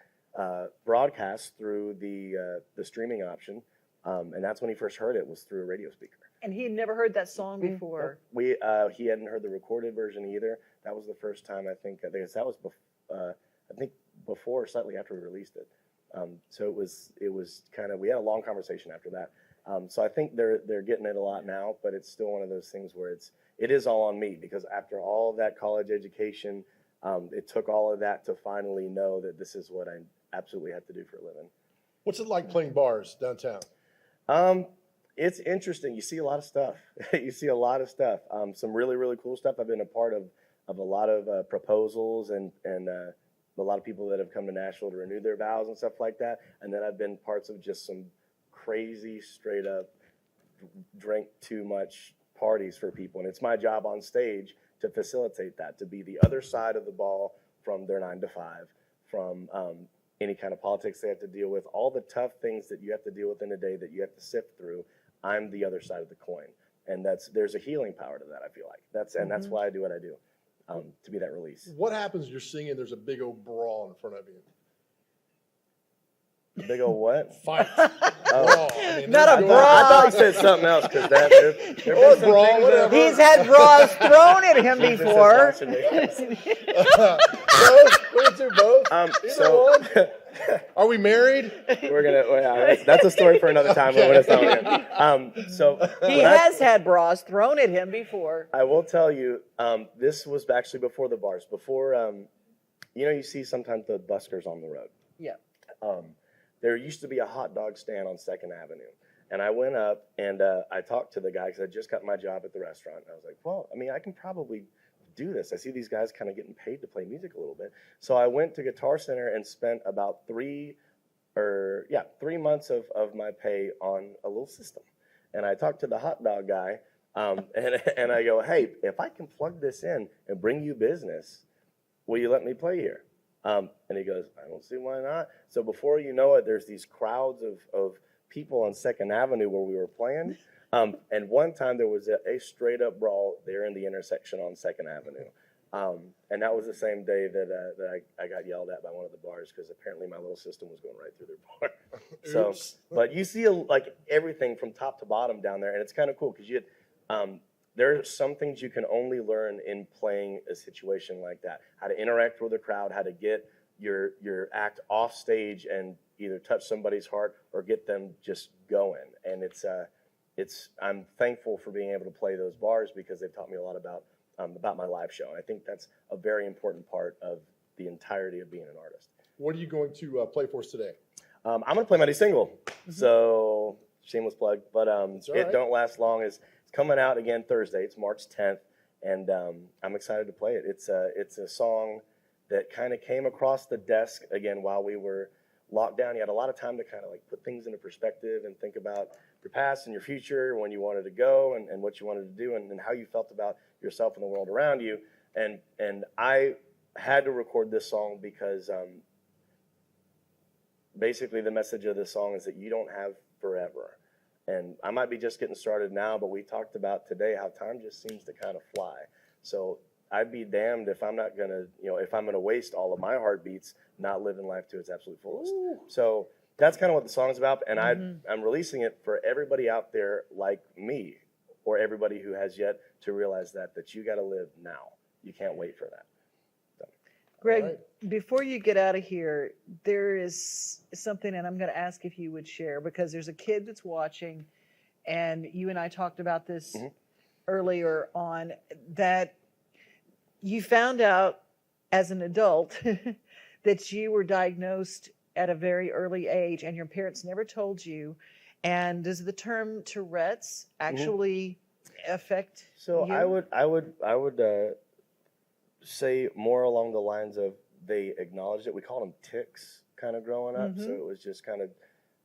broadcast through the streaming option, and that's when he first heard it, was through a radio speaker. And he had never heard that song before. He hadn't heard the recorded version either. That was the first time, I think that was before or slightly after we released it. So it was kind of, we had a long conversation after that. So I think they're getting it a lot now, but it's still one of those things where it is all on me, because after all that college education, it took all of that to finally know that this is what I absolutely have to do for a living. What's it like playing bars downtown? It's interesting. You see a lot of stuff. Some really, really cool stuff. I've been a part of a lot of proposals and a lot of people that have come to Nashville to renew their vows and stuff like that. And then I've been parts of just some crazy, straight up, drink too much parties for people. And it's my job on stage to facilitate that, to be the other side of the ball from their 9 to 5, from any kind of politics they have to deal with, all the tough things that you have to deal with in a day that you have to sift through. I'm the other side of the coin. And there's a healing power to that, I feel like. That's why I do what I do, to be that release. What happens when you're singing, there's a big old brawl in front of you? A big old what? Fight. Oh. Not a brawl. I thought you said something else, because Or brawl, whatever. He's had bras thrown at him before. Both. Are we married? We're gonna. That's a story for another time. Okay. When it's not here. So He has had bras thrown at him before. I will tell you, this was actually before the bars. Before, you see sometimes the buskers on the road. Yeah. There used to be a hot dog stand on 2nd Avenue. And I went up and I talked to the guy, because I just got my job at the restaurant. And I was like, well, I can probably do this. I see these guys kind of getting paid to play music a little bit. So I went to Guitar Center and spent about 3 months of my pay on a little system. And I talked to the hot dog guy, and I go, hey, if I can plug this in and bring you business, will you let me play here? And he goes, I don't see why not. So before you know it, there's these crowds of people on 2nd Avenue where we were playing. And one time there was a straight up brawl there in the intersection on 2nd Avenue. And that was the same day that I got yelled at by one of the bars, because apparently my little system was going right through their bar. So, but you see like everything from top to bottom down there, and it's kind of cool, because there are some things you can only learn in playing a situation like that. How to interact with a crowd, how to get your act off stage and either touch somebody's heart or get them just going. And I'm thankful for being able to play those bars, because they've taught me a lot about my live show. And I think that's a very important part of the entirety of being an artist. What are you going to play for us today? I'm going to play my new single. So shameless plug, but right. Don't Last Long is coming out again Thursday. It's March 10th, and I'm excited to play it. It's a song that kind of came across the desk again while we were locked down. You had a lot of time to kind of like put things into perspective and think about your past and your future, when you wanted to go and what you wanted to do, and how you felt about yourself and the world around you. And I had to record this song because basically the message of this song is that you don't have forever. And I might be just getting started now, but we talked about today how time just seems to kind of fly. So I'd be damned if I'm not gonna, if I'm gonna waste all of my heartbeats not living life to its absolute fullest. Ooh. So that's kind of what the song's about, and I'm releasing it for everybody out there like me, or everybody who has yet to realize that you got to live now. You can't wait for that. So. Greg, before you get out of here, there is something, and I'm going to ask if you would share, because there's a kid that's watching, and you and I talked about this earlier on, that you found out as an adult that you were diagnosed at a very early age, and your parents never told you. And does the term Tourette's actually affect you? I would say more along the lines of they acknowledged it. We called them tics kind of growing up. So it was just kind of,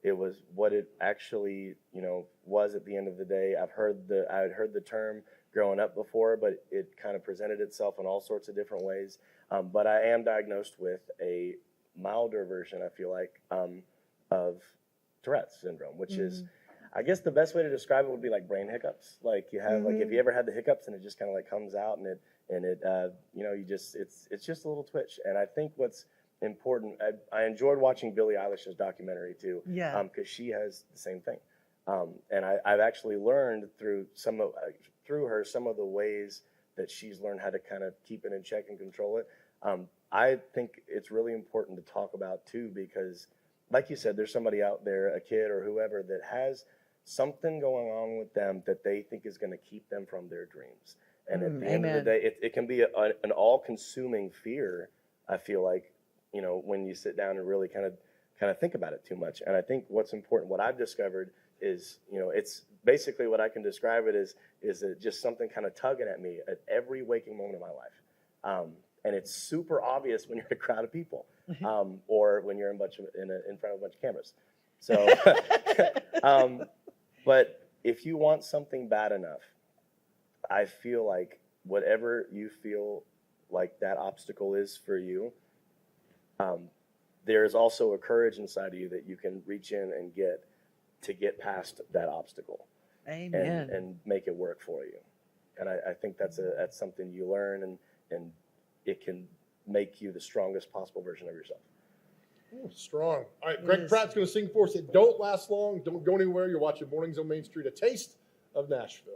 it was what it actually, was at the end of the day. I had heard the term growing up before, but it kind of presented itself in all sorts of different ways. But I am diagnosed with a milder version, I feel like, of Tourette's syndrome, which is, I guess the best way to describe it would be like brain hiccups. Like you have, like if you ever had the hiccups and it just kind of like comes out and it it's just a little twitch. And I think what's important, I enjoyed watching Billie Eilish's documentary too, because she has the same thing. And I've actually learned through her some of the ways that she's learned how to kind of keep it in check and control it. I think it's really important to talk about too, because like you said, there's somebody out there, a kid or whoever, that has something going on with them that they think is going to keep them from their dreams. And at the end of the day, it can be an all-consuming fear, I feel like, when you sit down and really kind of think about it too much. And I think what's important, what I've discovered is, it's basically what I can describe it as is just something kind of tugging at me at every waking moment of my life. And it's super obvious when you're in a crowd of people, or when you're in front of a bunch of cameras. So, but if you want something bad enough, I feel like whatever you feel like that obstacle is for you, there is also a courage inside of you that you can reach in and get past that obstacle. Amen. And make it work for you. And I think that's something you learn, and it can make you the strongest possible version of yourself. Ooh, strong. All right, Greg Pratt's going to sing for us. It don't last long. Don't go anywhere. You're watching Mornings on Main Street, a taste of Nashville.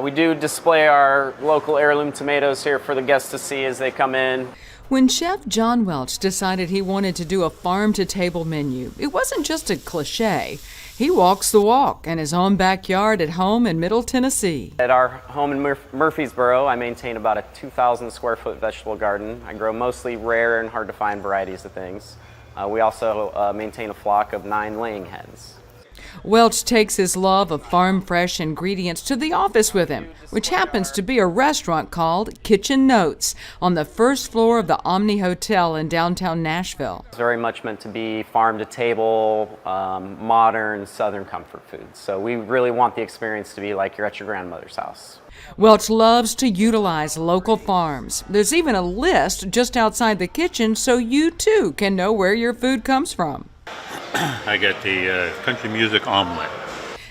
We do display our local heirloom tomatoes here for the guests to see as they come in. When Chef John Welch decided he wanted to do a farm-to-table menu, it wasn't just a cliche. He walks the walk in his own backyard at home in Middle Tennessee. At our home in Murfreesboro, I maintain about a 2,000 square foot vegetable garden. I grow mostly rare and hard to find varieties of things. We also maintain a flock of 9 laying hens. Welch takes his love of farm-fresh ingredients to the office with him, which happens to be a restaurant called Kitchen Notes on the first floor of the Omni Hotel in downtown Nashville. It's very much meant to be farm-to-table, modern Southern comfort food. So we really want the experience to be like you're at your grandmother's house. Welch loves to utilize local farms. There's even a list just outside the kitchen so you too can know where your food comes from. I got the country music omelet.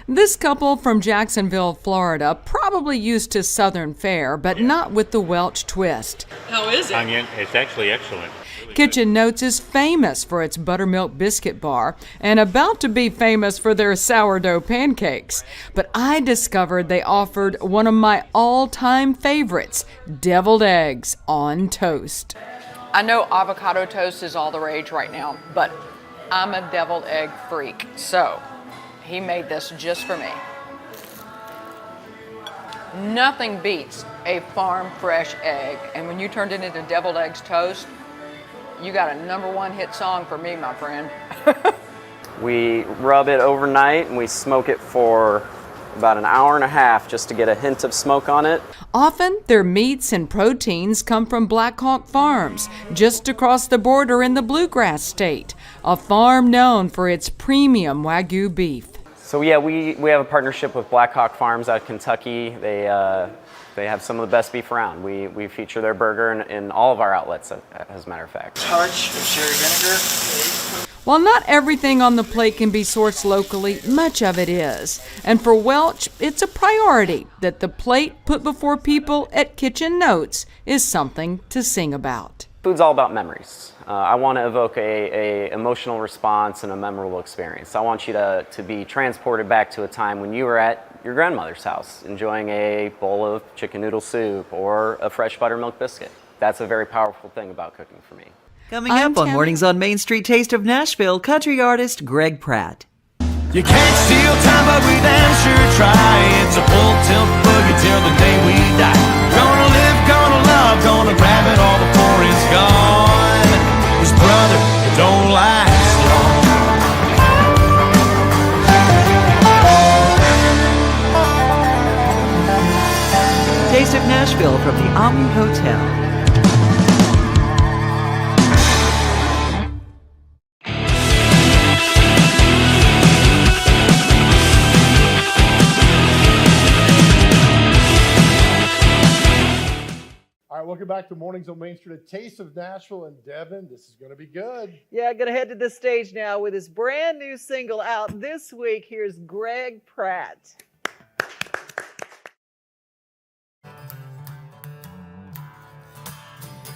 This couple from Jacksonville, Florida, probably used to Southern fare, but not with the Welch twist. How is it? Onion, it's actually excellent. Kitchen Notes is famous for its buttermilk biscuit bar and about to be famous for their sourdough pancakes. But I discovered they offered one of my all-time favorites, deviled eggs on toast. I know avocado toast is all the rage right now, but I'm a deviled egg freak, so he made this just for me. Nothing beats a farm fresh egg, and when you turned it into deviled eggs toast, you got a #1 hit song for me, my friend. We rub it overnight and we smoke it for about an hour and a half just to get a hint of smoke on it. Often, their meats and proteins come from Black Hawk Farms, just across the border in the Bluegrass State, a farm known for its premium Wagyu beef. So yeah, we have a partnership with Black Hawk Farms out of Kentucky. They have some of the best beef around. We feature their burger in all of our outlets, as a matter of fact. Touch of sherry vinegar. While not everything on the plate can be sourced locally, much of it is. And for Welch, it's a priority that the plate put before people at Kitchen Notes is something to sing about. Food's all about memories. I want to evoke a emotional response and a memorable experience. I want you to be transported back to a time when you were at your grandmother's house enjoying a bowl of chicken noodle soup or a fresh buttermilk biscuit. That's a very powerful thing about cooking for me. Coming up on Mornings on Main Street, Taste of Nashville, country artist Greg Pratt. You can't steal time, but we damn sure try. It's a full tilt boogie till the day we die. Gonna live, gonna love, gonna grab it all before it's gone. 'Cause brother, it don't last long. Taste of Nashville from the Omni Hotel. All right, welcome back to Mornings on Main Street, a Taste of Nashville and Devon. This is going to be good. Yeah, going to head to the stage now with his brand new single out this week. Here's Greg Pratt.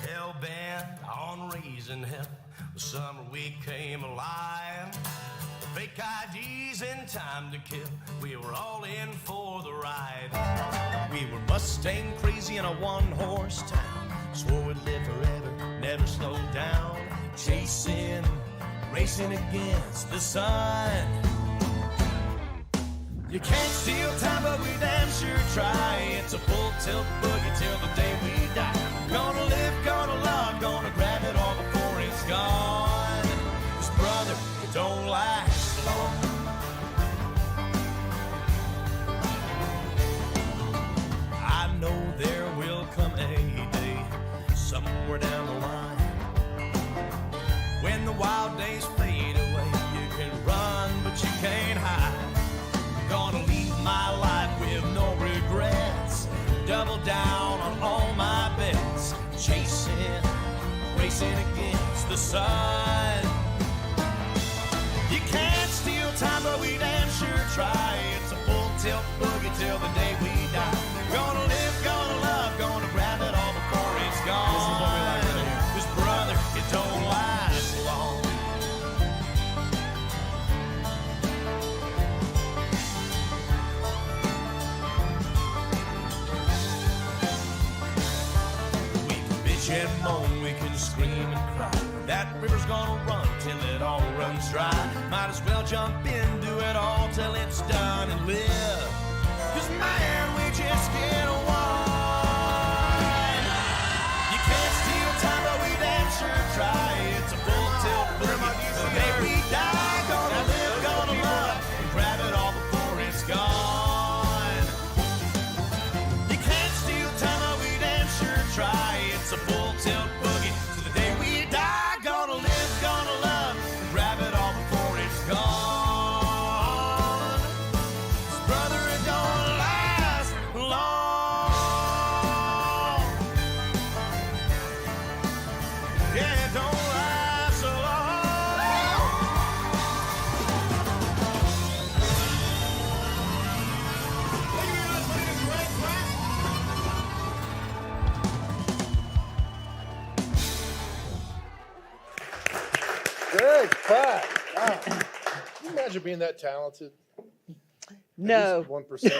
Hell-bent on raising hell, the summer we came alive. Fake IDs and time to kill, we were all in for the ride. We were Mustang crazy in a one-horse town, swore we'd live forever, never slow down. Chasing, racing against the sun. You can't steal time, but we damn sure try. It's a full tilt boogie till the day we die. Gonna live, gonna love, gonna grab it all before it's gone. 'Cause brother, it don't last long. I know there will come a day somewhere down the line when the wild days fade away. You can run, but you can't hide. Gonna leave my life with no regrets. Double down on all my bets. Chasing, racing against the sun. You can't steal time, but we damn sure try. It's a full tilt boogie till the day we die. Gonna live, gonna love, gonna grab it all before it's gone. 'Cause brother, it don't last long. And moan, we can scream and cry. That river's gonna run till it all runs dry. Might as well jump in, do it all till it's done and live. 'Cause man, we just get one. You can't steal time, but we damn sure try. It's a full tilt boogie. The day we die, gonna live, gonna love, and grab it all before it's gone. You can't steal time, but we damn sure try. It's a full tilt boogie to the day we die. Gonna live, gonna love, and grab it all before it's gone. 'Cause brother, it don't last long. Yeah, it don't last so Greg Pratt. Wow. Can you imagine being that talented? No. 1%.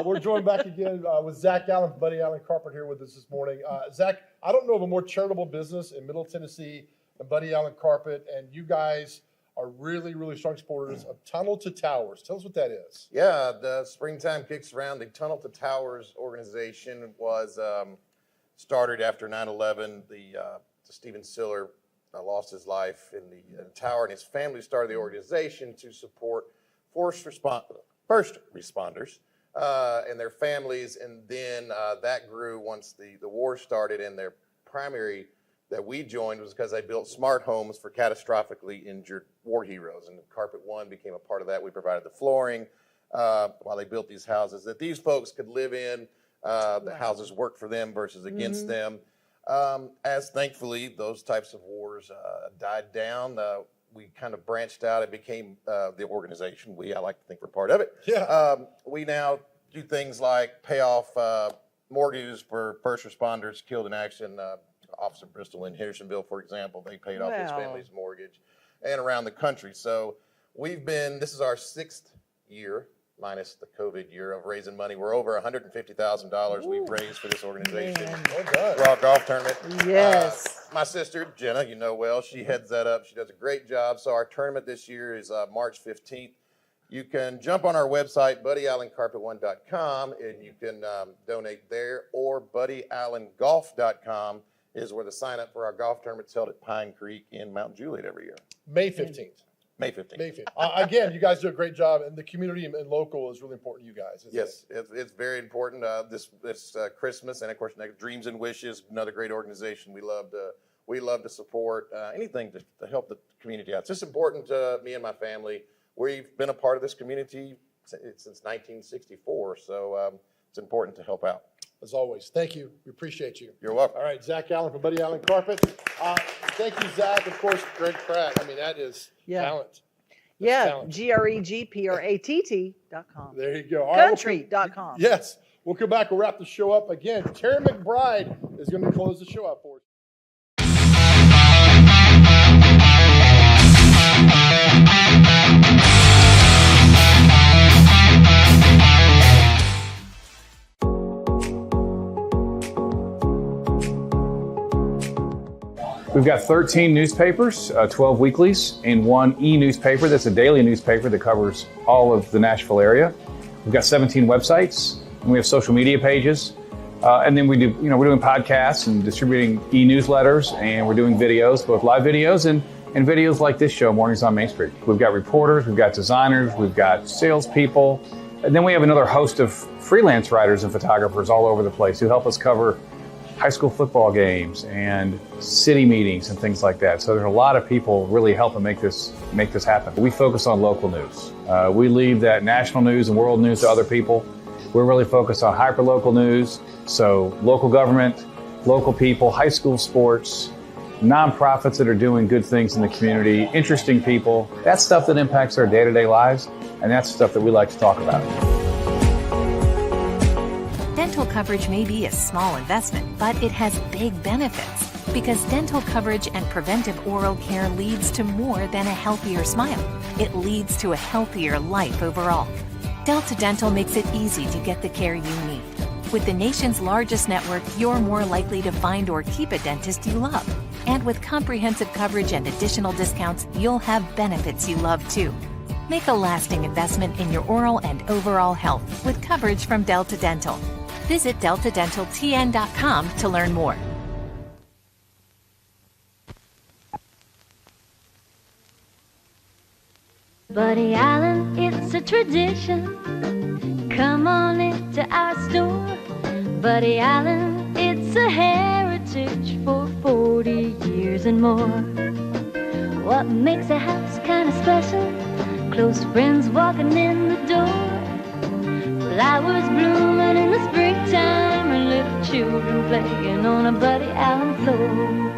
We're joined back again with Zack Allen, Buddy Allen Carpet here with us this morning. Zack, I don't know of a more charitable business in Middle Tennessee than Buddy Allen Carpet, and you guys are really, really strong supporters of Tunnel to Towers. Tell us what that is. Yeah, the springtime kicks around. The Tunnel to Towers organization was started after 9/11. The Stephen Siller lost his life in the tower, and his family started the organization to support first responders and their families. And then that grew once the war started, and their primary that we joined was because they built smart homes for catastrophically injured war heroes. And Carpet One became a part of that. We provided the flooring while they built these houses that these folks could live in. The houses worked for them versus against them. As thankfully those types of wars died down, we kind of branched out and became the organization. I like to think we're part of it. Yeah. We now do things like pay off mortgages for first responders killed in action. Officer Bristol in Hendersonville, for example, they paid off his family's mortgage, and around the country. So this is our 6th year, minus the COVID year, of raising money. We're over $150,000 we've raised for this organization. Raw Golf Tournament. Yes. My sister, Jenna, you know well, she heads that up. She does a great job. So our tournament this year is March 15th. You can jump on our website, buddyallencarpet1.com, and you can donate there, or buddyallengolf.com is where the sign up for our golf tournament's held at Pine Creek in Mount Juliet every year. May 15th. May 15th. May 15th. Again, you guys do a great job, and the community and local is really important to you guys. Yes, it's very important. This Christmas, and of course, Dreams and Wishes, another great organization. We love to support anything to help the community out. It's just important to me and my family. We've been a part of this community since 1964, so it's important to help out. As always, thank you. We appreciate you. You're welcome. All right, Zack Allen from Buddy Allen Carpet. Thank you, Zack. Of course, Greg Pratt. I mean, that is talent. GREGPRATT.com. There you go. Country.com. Yes. We'll come back. We'll wrap the show up again. Terry McBride is going to close the show out for us. We've got 13 newspapers, 12 weeklies, and 1 e-newspaper that's a daily newspaper that covers all of the Nashville area. We've got 17 websites, and we have social media pages. And then we're doing podcasts and distributing e-newsletters, and we're doing videos, both live videos and videos like this show, Mornings on Main Street. We've got reporters, we've got designers, we've got salespeople, and then we have another host of freelance writers and photographers all over the place who help us cover high school football games and city meetings and things like that. So there's a lot of people really helping make this happen. We focus on local news. We leave that national news and world news to other people. We're really focused on hyper-local news. So local government, local people, high school sports, nonprofits that are doing good things in the community, interesting people. That's stuff that impacts our day-to-day lives, and that's stuff that we like to talk about. Dental coverage may be a small investment, but it has big benefits because dental coverage and preventive oral care leads to more than a healthier smile. It leads to a healthier life overall. Delta Dental makes it easy to get the care you need. With the nation's largest network, you're more likely to find or keep a dentist you love. And with comprehensive coverage and additional discounts, you'll have benefits you love too. Make a lasting investment in your oral and overall health with coverage from Delta Dental. Visit deltadentaltn.com to learn more. Buddy Allen, it's a tradition. Come on into our store. Buddy Allen, it's a heritage for 40 years and more. What makes a house kind of special? Close friends walking in the door. Flowers blooming in the springtime and little children playing on a Buddy Allen floor.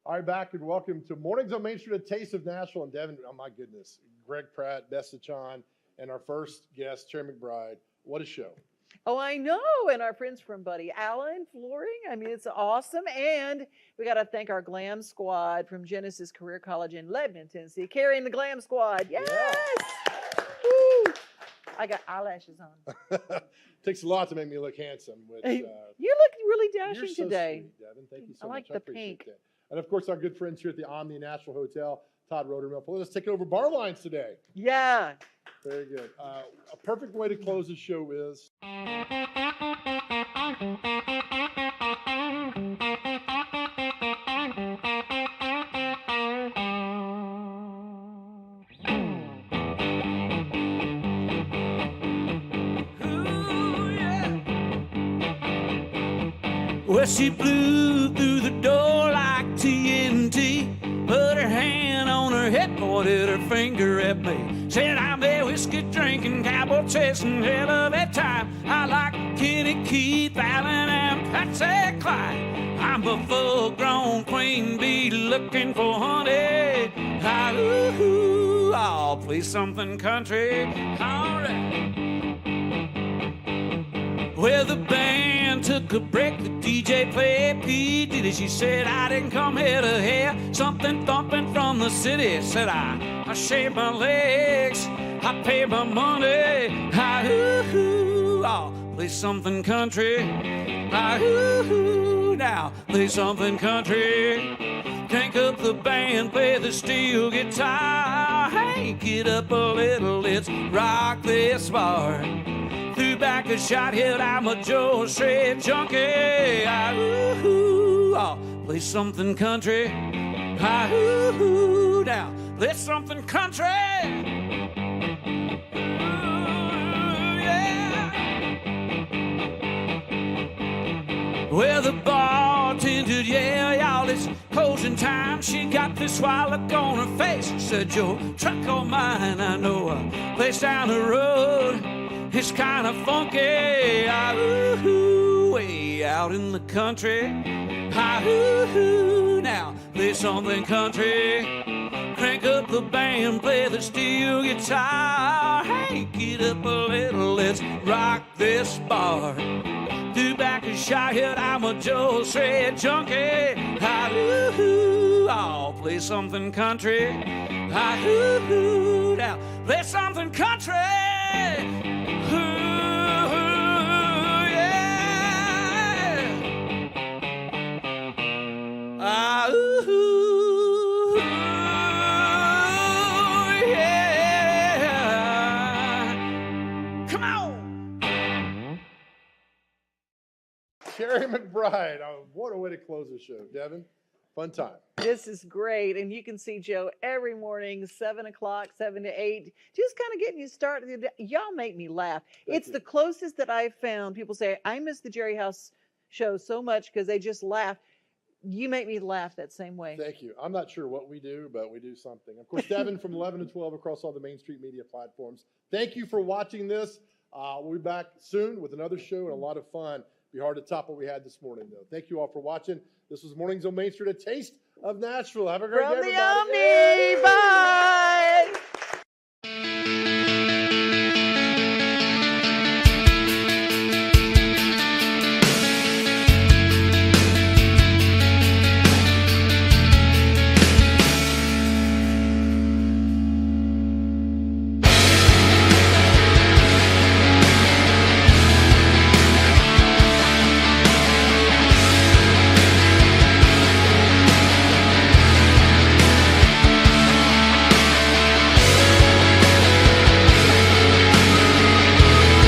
All right, back and welcome to Mornings on Main Street, a Taste of Nashville and Devon. Oh my goodness, Greg Pratt, Beth Sachan, and our first guest, Terry McBride. What a show! Oh, I know, and our friends from Buddy Allen Flooring. I mean, it's awesome, and we got to thank our Glam Squad from Genesis Career College in Lebanon, Tennessee, carrying the Glam Squad. Yes. Woo. I got eyelashes on. Takes a lot to make me look handsome. Which, You look really dashing you're so today. Sweet, Devin. Thank you so I much. like the appreciate pink. that. And of course, our good friends here at the Omni Nashville Hotel, Todd Roadarmel. Let us take over bar lines today. Yeah. Very good. A perfect way to close the show is. Well, she blew through the door like TNT. Put her hand on her head, pointed her finger at me. Said, I'm there whiskey drinking, cowboy chasing, hell of a time. I like Kenny, Keith, Allen, and Patsy Clyde. I'm a full-grown queen bee looking for honey. Ooh, I'll play something country. All right. Well, the band took a break, the DJ played P. Diddy, she said, I didn't come here to hear something thumping from the city. Said I shaved my legs, I paid my money. I'll play something country. Now play something country. Crank up the band, play the steel guitar. Hey, get up a little, let's rock this bar. Threw back a shot, hit I'm a Joe straight junkie. I'll play something country. Now play something country. Yeah. Well, the bartender, yeah, y'all, it's closing time. She got this sly look on her face. She said, your truck or mine, I know a place down the road. It's kind of funky, way out in the country. Now play something country. Crank up the band, play the steel guitar. Hey, get up a little, let's rock this bar. Do back a shot, hit I'm a Joe straight junkie. I'll play something country. Now play something country. Come on! Terry McBride. What a way to close the show, Devin. Fun time. This is great. And you can see Joe every morning, 7 o'clock, 7 to 8, just kind of getting you started. Y'all make me laugh. It's the closest that I've found. People say, I miss the Jerry House show so much because they just laugh. You make me laugh that same way. Thank you. I'm not sure what we do, but we do something. Of course, Devin from 11 to 12 across all the Main Street media platforms. Thank you for watching this. We'll be back soon with another show and a lot of fun. Be hard to top what we had this morning, though. Thank you all for watching. This was Mornings on Main Street, a Taste of Nashville. Have a great day, everybody. From the Omni. Bye.